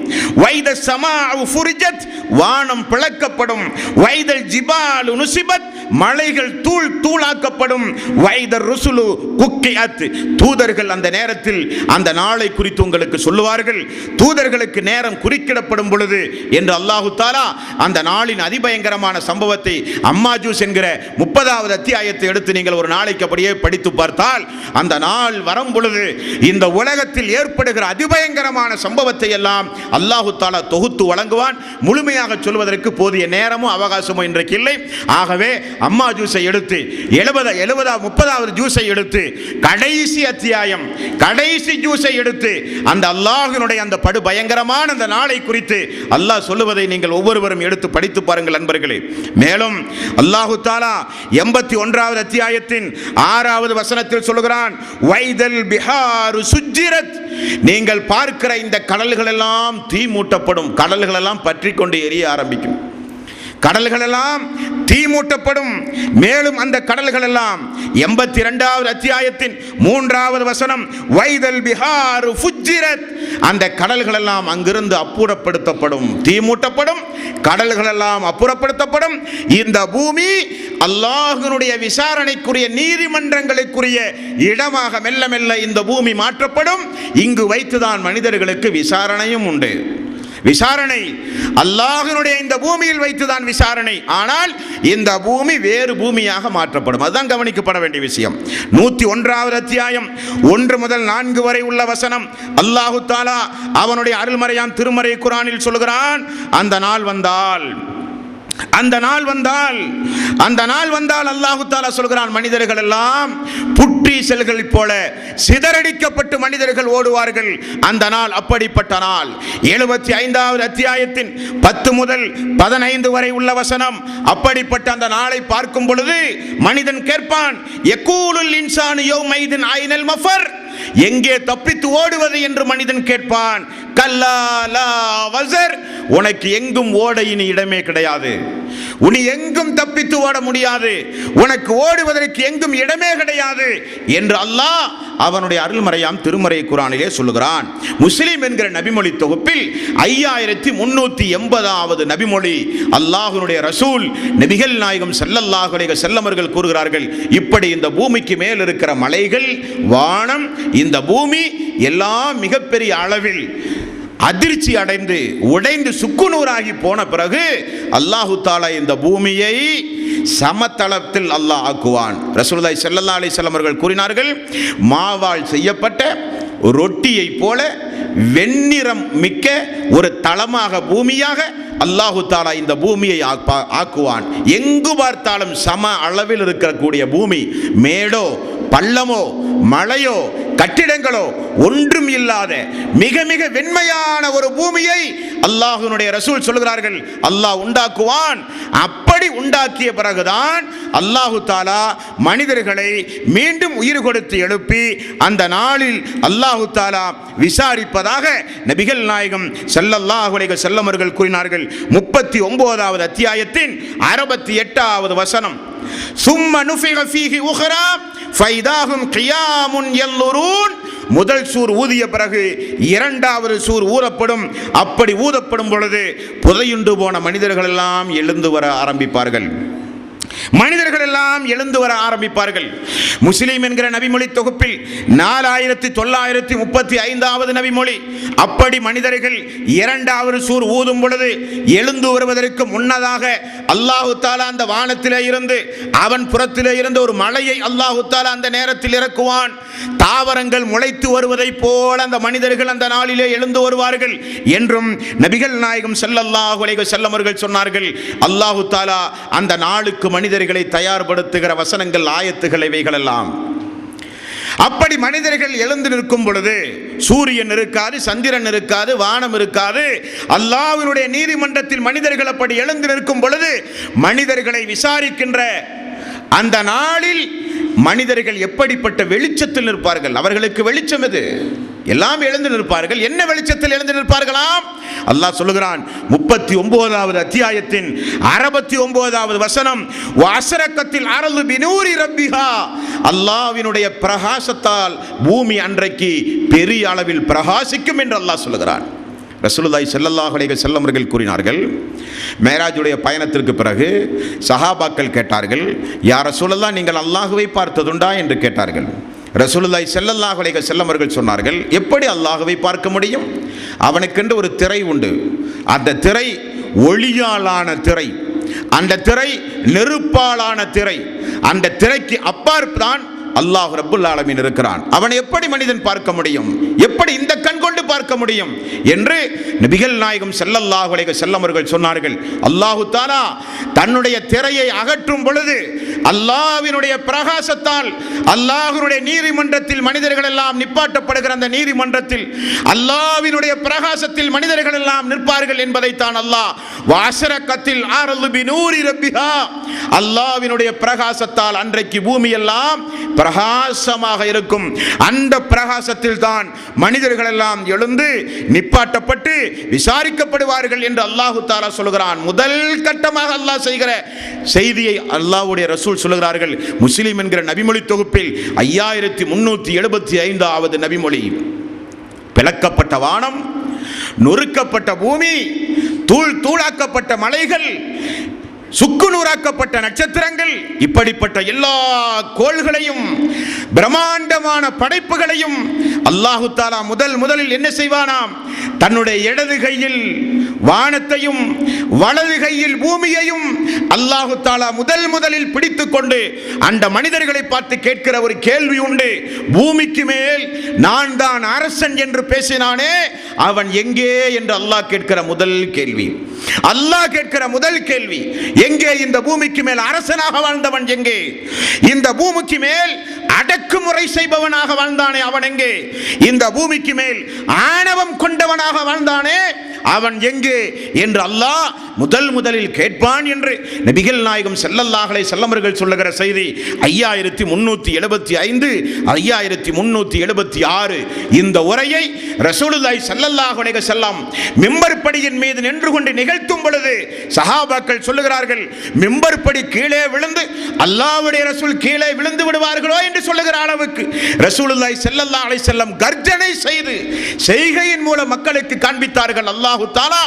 வைத ஸமாஉ ஃபுரிஜத், வானம் பிளக்கப்படும். வைதல் ஜிபாலு நுஸிபத், மலைகள் தூள் தூளாக்கப்படும். வைதர் ருசுலு குக்கியத், தூதர்கள் அந்த நேரத்தில் அந்த நாளை குறித்து உங்களுக்கு சொல்லுவார்கள். தூதர்களுக்கு நேரம் குறிக்கிடப்படும் பொழுது என்று அல்லாஹு தஆலா அந்த நாளின் அதிபயங்கரமான சம்பவத்தை அம்மாஜூஸ் என்கிற 30வது அத்தியாயத்தை எடுத்து நீங்கள் ஒரு நாளைக்கு அப்படியே படித்து பார்த்தால் அந்த நாள் வரும் பொழுது இந்த உலகத்தில் ஏற்படுகிற அதிபயங்கரமான சம்பவத்தை எல்லாம் அல்லாஹு தஆலா தொகுத்து வழங்குவான். முழுமையாக சொல்வதற்கு போதிய நேரமும் அவகாசமும் இன்றைக்கு இல்லை. ஆகவே அம்மா ஜூஸை எடுத்து 30வது ஜூஸை எடுத்து கடைசி அத்தியாயம் கடைசி ஜூஸை எடுத்து அந்த அல்லாஹ்வினுடைய அந்த படு பயங்கரமான அந்த நாளை குறித்து அல்லாஹ் சொல்லுவதை நீங்கள் ஒவ்வொருவரும் எடுத்து படித்து பாருங்கள் நண்பர்களே. மேலும் அல்லாஹு தஆலா 81வது அத்தியாயத்தின் 6வது வசனத்தில் சொல்கிறான், வைதல் பிஹாரு சுஜ்ஜிரத், நீங்கள் பார்க்கிற இந்த கடல்கள் எல்லாம் தீ மூட்டப்படும். கடல்கள் எல்லாம் பற்றி கொண்டு எரிய ஆரம்பிக்கும். கடல்கள் எல்லாம் தீ மூட்டப்படும். மேலும் அந்த கடல்கள் எல்லாம் 82வது அத்தியாயத்தின் 3வது வசனம், வைதல் பிஹாரு ஃபுஜ்ஜிரத், அந்த கடல்கள் எல்லாம் அங்கிருந்து அப்புறப்படுத்தப்படும். தீ மூட்டப்படும், கடல்கள் எல்லாம் அப்புறப்படுத்தப்படும். இந்த பூமி அல்லாஹ்வினுடைய விசாரணைக்குரிய நீதிமன்றங்களுக்குரிய இடமாக மெல்ல மெல்ல இந்த பூமி மாற்றப்படும். இங்கு வைத்துதான் மனிதர்களுக்கு விசாரணையும் உண்டு. விசாரணை அல்லாஹ்வினுடைய இந்த பூமியில் வைத்துதான் விசாரணை. ஆனால் இந்த பூமி வேறு பூமியாக மாற்றப்படும். அதுதான் கவனிக்கப்பட வேண்டிய விஷயம். 101வது அத்தியாயம் 1 முதல் 4 வரை உள்ள வசனம் அல்லாஹு தஆலா அவனுடைய அருள்மறையாம் திருமறை குர்ஆனில் சொல்கிறான், அந்த நாள் வந்தால் அல்லாஹு தஆலா சொல்கிறான், மனிதர்கள் எல்லாம் புற்றி செல்கள் போல சிதறடிக்கப்பட்டு மனிதர்கள் ஓடுவார்கள். அந்த நாள் அப்படிப்பட்ட நாள். 75வது அத்தியாயத்தின் 10 முதல் 15 வரை உள்ள வசனம் அப்படிப்பட்ட அந்த நாளை பார்க்கும் பொழுது மனிதன் கேட்பான், யகூலுல் இன்சானு யௌமைதின் ஐனல் மஃபர், எங்கே தப்பித்து ஓடுவது என்று மனிதன் கேட்பான். கல்லா லா வஸர், உனக்கு எங்கும் ஓட இனி இடமே கிடையாது. உனி எங்கும் தப்பித்து ஓட முடியாது. உனக்கு ஓடுவதற்கு எங்கும் இடமே கிடையாது என்று அல்லாஹ் அவனுடைய அருள்மறையாம் திருமறை குர்ஆனிலே சொல்லுகிறான். முஸ்லிம் என்கிற நபிமொழி தொகுப்பில் 5380வது நபிமொழி அல்லாஹ்வினுடைய ரசூல் நபிகள் நாயகம் ஸல்லல்லாஹு அலைஹி வஸல்லம் அவர்கள் கூறுகிறார்கள், இப்படி இந்த பூமிக்கு மேல் இருக்கிற மலைகள், வானம், இந்த பூமி எல்லாம் மிகப்பெரிய அளவில் அதிர்ச்சி அடைந்து உடைந்து சுக்குநூறாகி போன பிறகு அல்லாஹு தஆலா இந்த பூமியை சமதளத்தில் அல்லாஹ் ஆக்குவான். ரசூலுல்லாஹி ஸல்லல்லாஹு அலைஹி வஸல்லம் அவர்கள் கூறினார்கள், மாவால் செய்யப்பட்ட ரொட்டியை போல வெண்ணிறம் மிக்க ஒரு தளமாக பூமியாக அல்லாஹு தஆலா இந்த பூமியை ஆக்குவான். எங்கு பார்த்தாலும் சம அளவில் இருக்கக்கூடிய பூமி, மேடோ பள்ளமோ மலையோ கட்டிடங்களோ ஒன்றும் இல்லாத மிக மிக வெண்மையான ஒரு பூமியை அல்லாஹ்வினுடைய ரசூல் சொல்கிறார்கள் அல்லாஹ் உண்டாக்குவான். அப்படி உண்டாக்கிய பிறகுதான் அல்லாஹு தஆலா மனிதர்களை மீண்டும் உயிர் கொடுத்து எழுப்பி அந்த நாளில் அல்லாஹு தஆலா விசாரிப்பதாக நபிகள் நாயகம் ஸல்லல்லாஹு அலைஹி வஸல்லம் அவர்கள் கூறினார்கள். 39வது அத்தியாயத்தின் 68வது வசனம், சும்ம நுஃபிக ஃபீஹி உக்ரா ஃபைதாஹும் கியாமுன் யல்லுரூன், முதல் சூர் ஊதிய பிறகு 2வது சூர் ஊதப்படும். அப்படி ஊதப்படும் பொழுது புதையுண்டு போன மனிதர்கள் எல்லாம் எழுந்து வர ஆரம்பிப்பார்கள். மனிதர்கள் எல்லாம் எழுந்து வர ஆரம்பிப்பார்கள். முஸ்லிம் என்கிற நபிமொழி தொகுப்பில் 4935வது நபிமொழி, அப்படி மனிதர்கள் 2வது சூர் ஊதும் பொழுது எழுந்து வருவதற்கு முன்னதாக அல்லாஹு தஆலா அந்த வானத்திலே இருந்து அவன் புறத்திலே இருந்து ஒரு மலையை அல்லாஹு தஆலா அந்த நேரத்தில் இறக்குவான். தாவரங்கள் முளைத்து வருவதைப் போல அந்த மனிதர்கள் அந்த நாளிலே எழுந்து வருவார்கள் என்றும் நபிகள் நாயகம் ஸல்லல்லாஹு அலைஹி வஸல்லம் அவர்கள் சொன்னார்கள். அல்லாஹு தஆலா அந்த நாளுக்கு மனிதர்களை தயார்படுத்துகிற வசனங்கள், ஆயத்துகள் இவைகளெல்லாம். அப்படி மனிதர்கள் எழுந்து நிற்கும் பொழுது சூரியன் இருக்காது, சந்திரன் இருக்காது, வானம் இருக்காது. அல்லாஹ்வினுடைய நீதிமன்றத்தில் மனிதர்கள் அப்படி எழுந்து நிற்கும் பொழுது மனிதர்களை விசாரிக்கின்ற அந்த நாளில் மனிதர்கள் எப்படிப்பட்ட வெளிச்சத்தில் நிற்பார்கள்? அவர்களுக்கு வெளிச்சம் எது? எல்லாம் எழுந்து நிற்பார்கள். என்ன வெளிச்சத்தில் எழுந்து நிற்பார்களாம்? அல்லாஹ் சொல்லுகிறான் 39வது அத்தியாயத்தின் 69வது வசனம், வஅஸ்ரகத்தில் அர்து பினூரி ரப்பிஹா, அல்லாஹ்வினுடைய பிரகாசத்தால் பூமி அன்றைக்கு பெரிய அளவில் பிரகாசிக்கும் என்று அல்லாஹ் சொல்லுகிறான். ரசூலுல்லாஹி ஸல்லல்லாஹு அலைஹி வஸல்லம் அவர்கள் கூறினார்கள், மேராஜுடைய பயணத்திற்கு பிறகு சஹாபாக்கள் கேட்டார்கள், யா ரசூலல்லாஹ், நீங்கள் அல்லாஹ்வை பார்த்ததுண்டா என்று கேட்டார்கள். ரசூலுல்லாஹி ஸல்லல்லாஹு அலைஹி வஸல்லம் அவர்கள் சொன்னார்கள், எப்படி அல்லாஹ்வை பார்க்க முடியும்? அவனுக்கென்று ஒரு திரை உண்டு. அந்த திரை ஒளியாலான திரை, அந்த திரை நெருப்பாலான திரை. அந்த திரைக்கு அப்பாற்பதான் அல்லாஹ் ரப்புல் ஆலமீன் இருக்கிறான். அவன் எப்படி மனிதன் பார்க்க முடியும்? எப்படி இந்த கண் கொண்டு பார்க்க முடியும் என்று நபிகள் நாயகம் ஸல்லல்லாஹு அலைஹி வஸல்லம் அவர்கள் சொன்னார்கள். அல்லாஹ் தஆலா தன்னுடைய திரையை அகற்றும் பொழுது அல்லாஹ்வினுடைய பிரகாசத்தால் அல்லாஹ்வுடைய நீதிமன்றத்தில் மனிதர்கள் எல்லாம் நிப்பாட்டப்படுகிற அந்த நீதிமன்றத்தில் அல்லாஹ்வினுடைய பிரகாசத்தில் மனிதர்கள் எல்லாம் நிற்பார்கள் என்பதை தான் அல்லாஹ் வஅஸ்ரகத்தில் அர்து பினூரி ரப்பிஹா, அல்லாஹ்வினுடைய பிரகாசத்தால் அன்றைக்கு பூமி எல்லாம் பிரகாசமாக இருக்கும். அந்த பிரகாசத்தில் தான் மனிதர்கள் எல்லாம் எழுந்து நிப்பாட்டப்பட்டு விசாரிக்கப்படுவார்கள் என்று அல்லாஹு தஆலா சொல்கிறான். முதல் கட்டமாக அல்லாஹ் செய்கிற செய்தியை அல்லாஹ்வுடைய ரசூல் சொல்கிறார்கள். முஸ்லிம் என்கிற நபிமொழி தொகுப்பில் 5375வது நபிமொழி. பிளக்கப்பட்ட வானம், நொறுக்கப்பட்ட பூமி, தூள் தூளாக்கப்பட்ட மலைகள், சுக்குநூறாக்கப்பட்ட நட்சத்திரங்கள், இப்படிப்பட்ட எல்லா கோள்களையும் பிரம்மாண்டமான படைப்புகளையும் அல்லாஹு தஆலா முதலில் என்ன செய்வானாம்? தன்னுடைய இடது கையில் வானத்தையும் வலது கையில் பூமியையும் அல்லாஹு தஆலா முதலில் பிடித்துக் கொண்டு அந்த மனிதர்களை பார்த்து கேட்கிற ஒரு கேள்வி உண்டு. பூமிக்கு மேல் நான் தான் அரசன் என்று பேசினானே, அவன் எங்கே என்று அல்லாஹ் கேட்கிற முதல் கேள்வி. அல்லாஹ் கேட்கிற முதல் கேள்வி, எங்கே இந்த பூமிக்கு மேல் அரசனாக வாழ்ந்தவன் எங்கே? இந்த பூமிக்கு மேல் அடக்குமுறை செய்பவனாக வாழ்ந்தானே அவன் எங்கே? இந்த பூமிக்கு மேல் ஆணவம் கொண்டவனாக வாழ்ந்தானே அவன் எங்கே என்று அல்லாஹ் முதலில் கேட்பான் என்று நபிகள் நாயகம் ஸல்லல்லாஹு அலைஹி வஸல்லம் அவர்கள் சொல்லுகிற செய்தி 5375 5376. இந்த உரையை ரசூலுல்லாஹி ஸல்லல்லாஹு அலைஹி வஸல்லம் மிம்பர் படியின் மீது நின்று கொண்டு நிகழ்த்தும் பொழுது சஹாபாக்கள் சொல்லுகிறார்கள், மிம்பர் படி கீழே விழுந்து அல்லாஹ்வுடைய ரசூல் கீழே விழுந்து விடுவார்களோ என்று சொல்லுகிற அளவுக்கு ரசூலுல்லாஹி ஸல்லல்லாஹு அலைஹி வஸல்லம் கர்ஜனை செய்து செய்கையின் மூலம் மக்களுக்கு காண்பித்தார்கள். அல்லாஹு தஆலா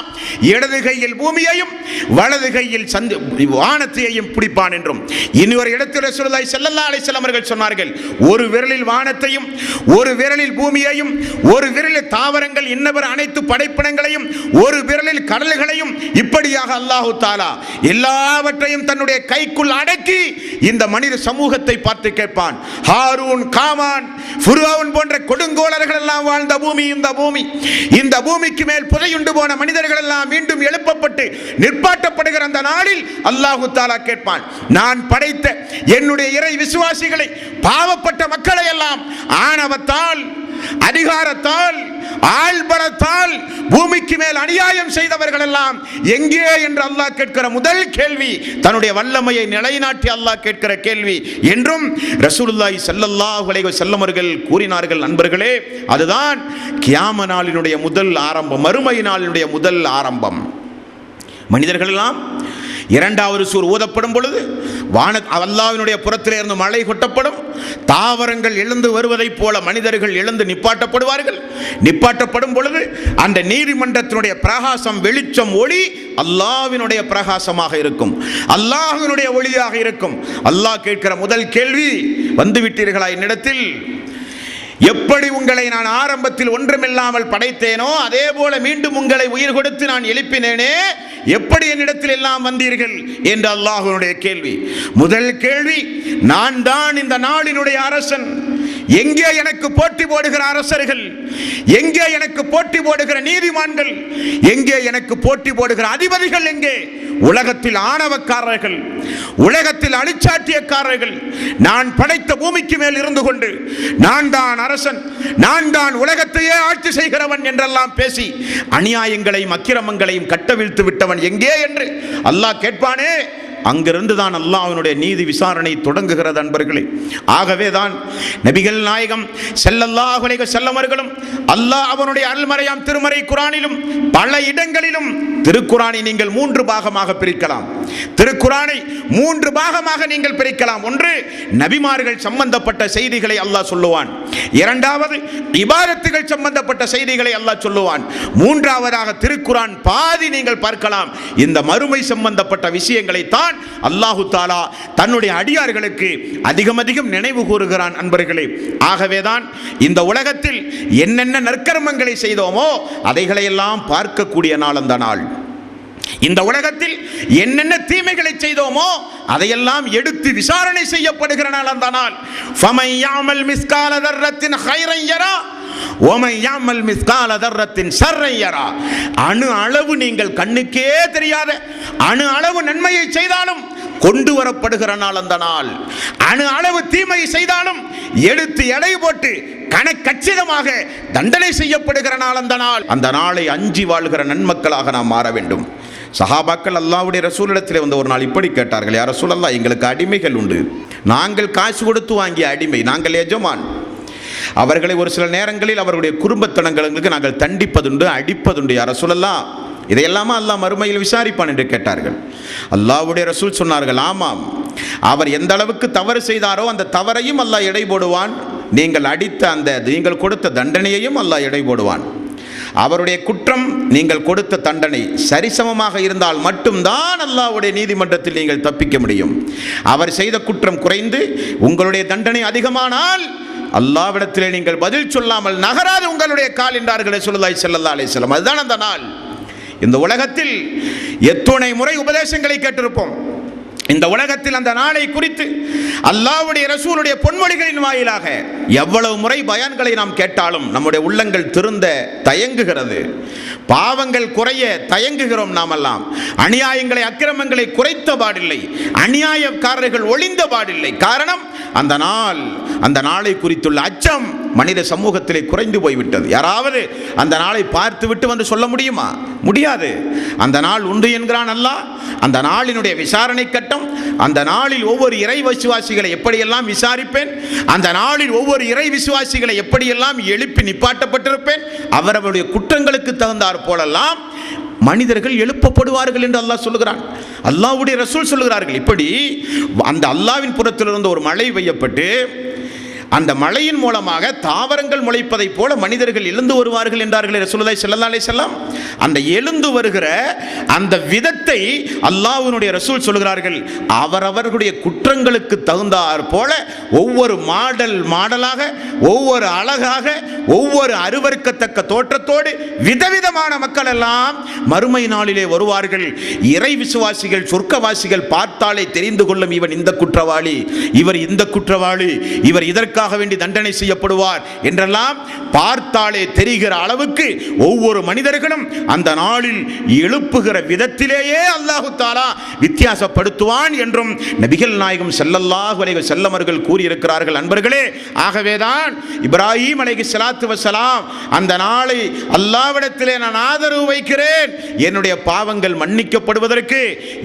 இடது கையில் பூமியையும் வலது கையில் வானத்தையும் பிடிப்பான் என்றும். இன்னொரு இடத்தில் ரசூலுல்லாஹி ஸல்லல்லாஹு அலைஹி வஸல்லம் அவர்கள் சொன்னார்கள், ஒரு விரலில் வானத்தையும் ஒரு விரலில் பூமியையும் ஒரு விரலில் தாவரங்கள் இன்னவர் அனைத்து படைப்பினங்களையும் ஒரு விரலில் கடல்களையும் இப்படியாக அல்லாஹு தஆலா எல்லாவற்றையும் தன்னுடைய கைக்குள் அடக்கி இந்த மனித சமூகத்தை பார்த்து கேட்பான். ஹாரூன், காமான், ஃபிரௌன் போன்ற கொடுங்கோலர்கள் எல்லாம் வாழ்ந்த பூமி இந்த பூமி. இந்த பூமிக்கு மேல் புதையுண்டு போன மனிதர்கள் எல்லாம் மீண்டும் எழுப்பப்பட்டு நிற்பாட்டப்படுகிற அந்த நாளில் அல்லாஹு தஆலா கேட்பான், நான் படைத்த என்னுடைய இறை விசுவாசிகளை, பாவப்பட்ட மக்களை எல்லாம் ஆணவத்தால், அதிகாரத்தால், ஆள்பலத்தால் பூமிக்கு மேல் அநியாயம் செய்தவர்கள் எல்லாம் எங்கே என்று அல்லாஹ் கேட்கிற முதல் கேள்வி, தன்னுடைய வல்லமையை நிலைநாட்டி அல்லாஹ் கேட்கிற கேள்வி என்றும் ரசூலுல்லாஹி ஸல்லல்லாஹு அலைஹி வஸல்லம் அவர்கள் கூறினார்கள். நண்பர்களே, அதுதான் கியாம நாளினுடைய முதல் ஆரம்பம், மறுமை நாளினுடைய முதல் ஆரம்பம். மனிதர்கள் எல்லாம் இரண்டாவது சூர் ஊதப்படும் பொழுது அல்லாஹ்வினுடைய புறத்திலே இருந்து மழை கொட்டப்படும். தாவரங்கள் எழுந்து வருவதைப் போல மனிதர்கள் எழுந்து நிப்பாட்டப்படுவார்கள். நிப்பாட்டப்படும் பொழுது அந்த நீதிமன்றத்தினுடைய பிரகாசம், வெளிச்சம், ஒளி அல்லாஹ்வினுடைய பிரகாசமாக இருக்கும், அல்லாஹ்வினுடைய ஒளியாக இருக்கும். அல்லாஹ் கேட்கிற முதல் கேள்வி, வந்துவிட்டீர்களா என்னிடத்தில்? எப்படி உங்களை நான் ஆரம்பத்தில் ஒன்றுமில்லாமல் படைத்தேனோ அதே போல மீண்டும் உங்களை உயிர் கொடுத்து நான் எழுப்பினேனே, எப்படி என்னிடத்தில் எல்லாம் வந்தீர்கள் என்று அல்லாஹ்வுடைய கேள்வி. முதல் கேள்வி, நான் தான் இந்த நாளினுடைய அரசன். எங்கே எனக்கு போட்டி போடுகிற அரசர்கள்? எங்கே எனக்கு போட்டி போடுகிற நீதிமான்கள்? எங்கே எனக்கு போட்டி போடுகிற அதிபதிகள்? எங்கே? உலகத்தில் ஆணவக்காரர்கள், உலகத்தில் அழிச்சாட்டியக்காரர்கள், நான் படைத்த பூமிக்கு மேல் இருந்து கொண்டு நான் தான் அரசன், நான் தான் உலகத்தையே ஆட்சி செய்கிறவன் என்றெல்லாம் பேசி அநியாயங்களையும் அக்கிரமங்களையும் கட்டவிழ்த்து விட்டவன் எங்கே என்று அல்லாஹ் கேட்பானே, அங்கிருந்து தான் அல்லாஹ்வினுடைய நீதி விசாரணை தொடங்குகிறது அன்பர்களே. ஆகவே தான் நபிகள் நாயகம் ஸல்லல்லாஹு அலைஹி வஸல்லம் அவர்களும் அல்லாஹ் அவனுடைய அருள்மறையாம் திருமறை குர்ஆனிலும் பல இடங்களிலும் திருக்குர்ஆனை நீங்கள் 3 பாகமாக பிரிக்கலாம். திருக்குர்ஆனை 3 பாகமாக நீங்கள் பிரிக்கலாம். ஒன்று, நபிமார்கள் சம்பந்தப்பட்ட செய்திகளை அல்லாஹ் சொல்லுவான். இரண்டாவது, இபாதத்துகள் சம்பந்தப்பட்ட செய்திகளை அல்லாஹ் சொல்லுவான். மூன்றாவதாக திருக்குர்ஆன் பாதி நீங்கள் பார்க்கலாம் இந்த மறுமை சம்பந்தப்பட்ட விஷயங்களை தான் அல்லாஹு தஆலா தன்னுடைய அடியார்களுக்கு அதிகம் நினைவு கூறுகிறான் அன்பர்களே. ஆகவேதான் இந்த உலகத்தில் என்னென்ன நற்கர்மங்களை செய்தோமோ அதைகளை எல்லாம் பார்க்கக்கூடிய நாள் அந்த நாள். இந்த உலகத்தில் என்னென்ன தீமைகளை செய்தோமோ அதையெல்லாம் எடுத்து விசாரணை செய்யப்படுகிற நாள் அந்த நாள். ஃபமன் யஅமல் மிஸ்கால தர்ரத்தின் கைரன் யரா வமன் யஅமல் மிஸ்கால தர்ரத்தின் ஷர்ரன் யரா. அணு அளவு நீங்கள் கண்ணுக்கே தெரியாத அணு அளவு நன்மையை செய்தாலும் கொண்டு வரப்படுகிற நாள் அந்த நாள். அணு அளவு தீமை செய்தாலும் எடுத்து எடை போட்டு கணக்கச்சிதமாக தண்டனை செய்யப்படுகிற நாள் அந்த நாள். அந்த நாளை அஞ்சி வாழ்கிற நன்மக்களாக நாம் மாற வேண்டும். சஹாபாக்கள் அல்லாஹ்வுடைய ரசூலிடத்தில் வந்து ஒரு நாள் இப்படி கேட்டார்கள், யா ரசூலல்லாஹ், எங்களுக்கு அடிமைகள் உண்டு, நாங்கள் காசு கொடுத்து வாங்கிய அடிமை, நாங்கள் எஜமான். அவர்களை ஒரு சில நேரங்களில் அவர்களுடைய குடும்பத்தனங்களுக்கு நாங்கள் தண்டிப்பதுண்டு, அடிப்பதுண்டு. யா ரசூலல்லாஹ், இதையெல்லாமா அல்லாஹ் மறுமையில் விசாரிப்பான் என்று கேட்டார்கள். அல்லாஹ்வுடைய ரசூல் சொன்னார்கள், ஆமாம், அவர் எந்த அளவுக்கு தவறு செய்தாரோ அந்த தவறையும் அல்லாஹ் எடை போடுவான், நீங்கள் அடித்த அந்த நீங்கள் கொடுத்த தண்டனையையும் அல்லாஹ் எடை போடுவான். அவருடைய குற்றம் நீங்கள் கொடுத்த தண்டனை சரிசமமாக இருந்தால் மட்டும்தான் அல்லாஹ்வுடைய நீதிமன்றத்தில் நீங்கள் தப்பிக்க முடியும். அவர் செய்த குற்றம் குறைந்து உங்களுடைய தண்டனை அதிகமானால் அல்லாஹ்விடத்திலே நீங்கள் பதில் சொல்லாமல் நகராது உங்களுடைய கால் என்றார்களே ரசூலுல்லாஹி ஸல்லல்லாஹு அலைஹி வஸல்லம். அதுதான் அந்த நாள். இந்த உலகத்தில் எத்தனை முறை உபதேசங்களை கேட்டிருப்போம். இந்த உலகத்தில் அந்த நாளை குறித்து அல்லாஹ்வுடைய ரசூலுடைய பொன்மொழிகளின் வாயிலாக எவ்வளவு முறை பயான்களை நாம் கேட்டாலும் நம்முடைய உள்ளங்கள் திருந்த தயங்குகிறது. பாவங்கள் குறைய தயங்குகிறோம். நாமெல்லாம் அநியாயங்களை அக்கிரமங்களை குறைத்த பாடில்லை, அநியாயக்காரர்கள் ஒளிந்த பாடில்லை. காரணம், அந்த நாளை குறித்துள்ள அச்சம் மனித சமூகத்திலே குறைந்து போய்விட்டது. யாராவது அந்த நாளை பார்த்து விட்டு வந்து சொல்ல முடியுமா? முடியாது. அந்த நாள் உண்டு என்கிறான் அல்லாஹ். அந்த நாளினுடைய விசாரணை கட்டம், அந்த நாளில் ஒவ்வொரு இறை விசுவாசிகளை எப்படியெல்லாம் விசாரிப்பேன், அந்த நாளில் ஒவ்வொரு இறை விசுவாசிகளை எப்படியெல்லாம் எழுப்பி நிப்பாட்டப்பட்டிருப்பேன், அவரவருடைய குற்றங்களுக்கு தகுந்தார் போலெல்லாம் மனிதர்கள் எழுப்பப்படுவார்கள் என்று அல்லாஹ் சொல்லுகிறான். அல்லாஹ்வுடைய ரசூல் சொல்லுகிறார்கள். இப்படி அந்த அல்லாஹ்வின் புறத்திலிருந்து ஒரு மழை பெய்யப்பட்டு அந்த மழையின் மூலமாக தாவரங்கள் முளைப்பதை போல மனிதர்கள் எழுந்து வருவார்கள் என்றார்களே ரசூலுல்லாஹி ஸல்லல்லாஹு அலைஹி வஸல்லம். அந்த எழுந்து வருகிற அந்த விதத்தை அல்லாஹ்வினுடைய ரசூல் சொல்கிறார்கள். அவரவர்களுடைய குற்றங்களுக்கு தகுந்தாற் போல ஒவ்வொரு மாடலாக, ஒவ்வொரு அழகாக, ஒவ்வொரு அருவருக்கத்தக்க தோற்றத்தோடு விதவிதமான மக்கள் எல்லாம் மறுமை நாளிலே வருவார்கள். இறை விசுவாசிகள், சொர்க்கவாசிகள் பார்த்தாலே தெரிந்து கொள்ளும், இவன் இந்த குற்றவாளி, இவர் இந்த குற்றவாளி, இவர் இதற்காக வேண்டி தண்டனை செய்யப்படுவார் என்றெல்லாம் பார்த்தாலே தெரிகிற அளவுக்கு ஒவ்வொரு மனிதர்களும் அந்த நாளில் எழுப்புகிற விதத்திலேயே அல்லாஹு தஆலா வித்தியாசப்படுத்துவான் என்றும் நபிகள் நாயகம் ஸல்லல்லாஹு அலைஹி வஸல்லம் அவர்கள் கூறியிருக்கிறார்கள். அன்பர்களே, ஆகவேதான் இப்ராஹீம் அலைஹிஸ்ஸலாத்து வஸ்ஸலாம் அந்த நாளை அல்லாஹ்விடத்திலே நான் ஆதரவு வைக்கிறேன், என்னுடைய பாவங்கள் மன்னிக்கப்படுவதற்கு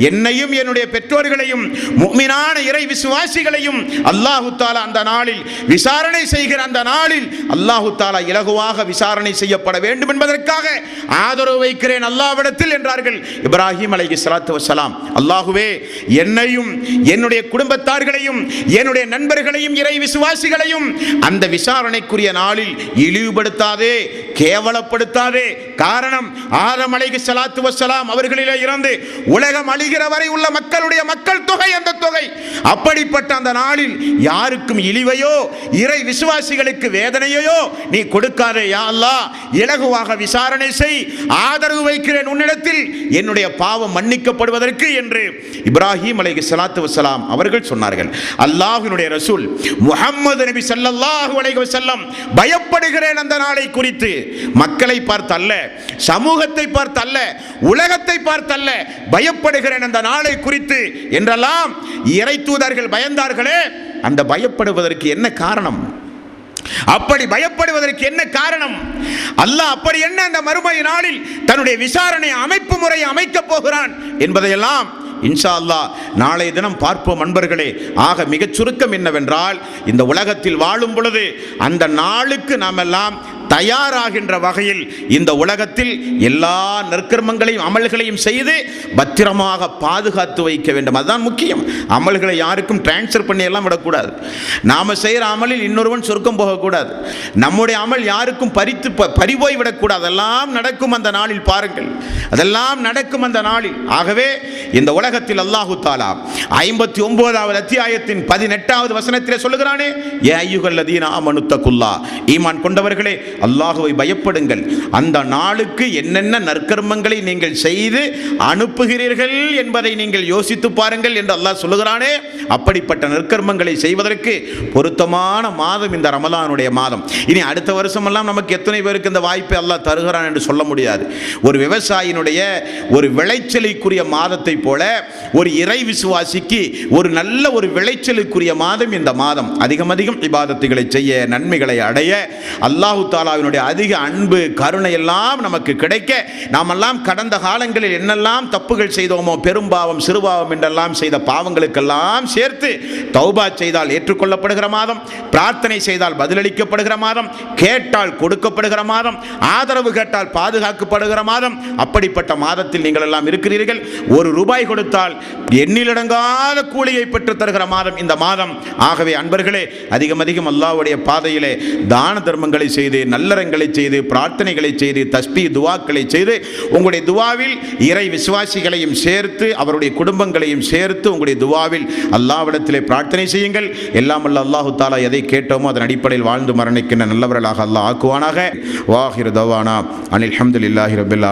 என்னையும் என்னுடைய பெற்றோர்களையும் முஃமினான இறை விசுவாசிகளையும் அல்லாஹு தஆலா அந்த நாளில் விசாரணை செய்கிற அந்த நாளில் அல்லாஹு தஆலா இலகுவாக விசாரணை செய்யப்பட வேண்டும் என்பதற்காக ஆதரவு வைக்கிறேன் அல்லாஹ்விடத்தில் என்றார்கள் இப்ராஹீம் அலைஹிஸ்ஸலாத்து வஸ்ஸலாம். அல்லாஹுவே, என்னையும் என்னுடைய குடும்பத்தார்களையும் என்னுடைய நண்பர்களையும் இறை விசுவாசிகளையும் அந்த விசாரணைக்குரிய நாளில் இழிவுபடுத்தாதே, கேவலப்படுத்தாதே. காரணம், ஆதம் அலைஹிஸ்ஸலாத்து வஸ்ஸலாம் அவர்களிலே இருந்து உலகம் அழிகிற வரை உள்ள மக்களுடைய மக்கள் தொகை அந்த தொகை. அப்படிப்பட்ட அந்த நாளில் யாருக்கும் இழிவையோ இறை விசுவாசிகளுக்கு வேதனையோ நீ கொடுக்காதே யா அல்லாஹ். இலகுவாக விசாரணை செய், ஆதரவு வைக்கிறேன் உன்னிடத்தில் என்னுடைய பாவம் மன்னிக்கப்படுவதற்கு என்று இப்ராஹீம் அலைஹிஸ்ஸலாத்து வஸ்ஸலாம் அவர்கள் சொன்னார்கள். அல்லாஹ்வினுடைய ரசூல் முஹம்மது நபி ஸல்லல்லாஹு அலைஹி வஸல்லம் பயப்படுகிறேன் அந்த நாளை குறித்து. மக்களை பார்த்தல்ல, சமூகத்தை பார்த்தல்ல, உலகத்தை பார்த்தல்ல, பயப்படுகிறேன் அந்த நாளை குறித்து என்றெல்லாம் இறை தூதர்கள் பயந்தார்களே. அந்த பயப்படுவதற்கு என்ன காரணம்? அப்படி பயப்படுவதற்கு என்ன காரணம்? அல்லாஹ் அப்படி என்ன அந்த மறுமை நாளில் தன்னுடைய விசாரணை அமைப்பு முறையை அமைக்கப் போகிறான் என்பதையெல்லாம் இன்ஷா அல்லாஹ் நாளை தினம் பார்ப்போம் அன்பர்களே. ஆக மிகச் சுருக்கம் என்னவென்றால், இந்த உலகத்தில் வாழும் பொழுது அந்த நாளுக்கு நாம் எல்லாம் தயாராகின்ற வகையில் இந்த உலகத்தில் எல்லா நற்கர்மங்களையும் அமல்களையும் செய்து பத்திரமாக பாதுகாத்து வைக்க வேண்டும். அதுதான் முக்கியம். அமல்களை யாருக்கும் டிரான்ஸ்ஃபர் பண்ணி எல்லாம் விடக்கூடாது. நாம் செய்கிற அமலில் இன்னொருவன் சொர்க்கம் போகக்கூடாது. நம்முடைய அமல் யாருக்கும் பறிபோய் விடக்கூடாது. அதெல்லாம் நடக்கும் அந்த நாளில். பாருங்கள், அதெல்லாம் நடக்கும் அந்த நாளில். ஆகவே இந்த உலகத்தில் அல்லாஹு தஆலா 59வது அத்தியாயத்தின் 18வது வசனத்திலே சொல்லுகிறானே, யா அய்யுஹல்லதீன ஆமனு தக்குல்லாஹ், ஈமான் கொண்டவர்களே அல்லாஹுவை பயப்படுங்கள். அந்த நாளுக்கு என்னென்ன நற்கர்மங்களை நீங்கள் செய்து அனுப்புகிறீர்கள் என்பதை நீங்கள் யோசித்து பாருங்கள் என்று அல்லாஹ் சொல்லுகிறானே. அப்படிப்பட்ட நற்கர்மங்களை செய்வதற்கு பொருத்தமான மாதம் இந்த ரமலானுடைய மாதம். இனி அடுத்த வருஷமெல்லாம் நமக்கு எத்தனை பேருக்கு இந்த வாய்ப்பை அல்லாஹ் தருகிறான் என்று சொல்ல முடியாது. ஒரு விவசாயினுடைய ஒரு விளைச்சலுக்குரிய மாதத்தை போல ஒரு இறை விசுவாசிக்கு ஒரு நல்ல ஒரு விளைச்சலுக்குரிய மாதம் இந்த மாதம். அதிகம் அதிகம் இபாதத்துகளை செய்ய, நன்மைகளை அடைய, அல்லாஹு தஆலாவினுடைய அதிக அன்பு கருணை எல்லாம் நமக்கு கிடைக்க, நாமெல்லாம் கடந்த காலங்களில் என்னெல்லாம் தப்புகள் செய்தோமோ, பெரும்பாவம் சிறுபாவம் என்றெல்லாம் செய்த பாவங்களுக்கெல்லாம் சேர்த்து தௌபா செய்தால் ஏற்றுக்கொள்ளப்படுகிற மாதம், பிரார்த்தனை செய்தால் பதிலளிக்கப்படுகிற மாதம், கேட்டால் கொடுக்கப்படுகிற மாதம், ஆதரவு கேட்டால் பாதுகாக்கப்படுகிற மாதம். அப்படிப்பட்ட மாதத்தில் நீங்கள் எல்லாம் இருக்கிறீர்கள். ₹1 கொடுத்தால் எண்ணிலடங்காத கூலியை பெற்று தருகிற மாதம் இந்த மாதம். ஆகவே அன்பர்களே, அதிகம் அதிகம் அல்லாஹ்வுடைய பாதையிலே தான தர்மங்களை செய்து, நல்லறங்களை செய்து, பிரார்த்தனைகளை செய்து, தஸ்பீ துவாக்களை செய்து, உங்களுடைய துவாவில் இறை விசுவாசிகளையும் சேர்த்து, அவருடைய குடும்பங்களையும் சேர்த்து உங்களுடைய துவாவில் அல்லாஹ்விடத்திலே பிரார்த்தனை செய்யுங்கள். எல்லாம் வல்ல அல்லாஹு தஆலா எதை கேட்டோமோ அதன் அடிப்படையில் வாழ்ந்து மரணிக்கின்ற நல்லவர்களாக அல்லாஹ் ஆக்குவானாக. வாஹிரு தவானா அனில் ஹம்துலில்லாஹி ரப்பில்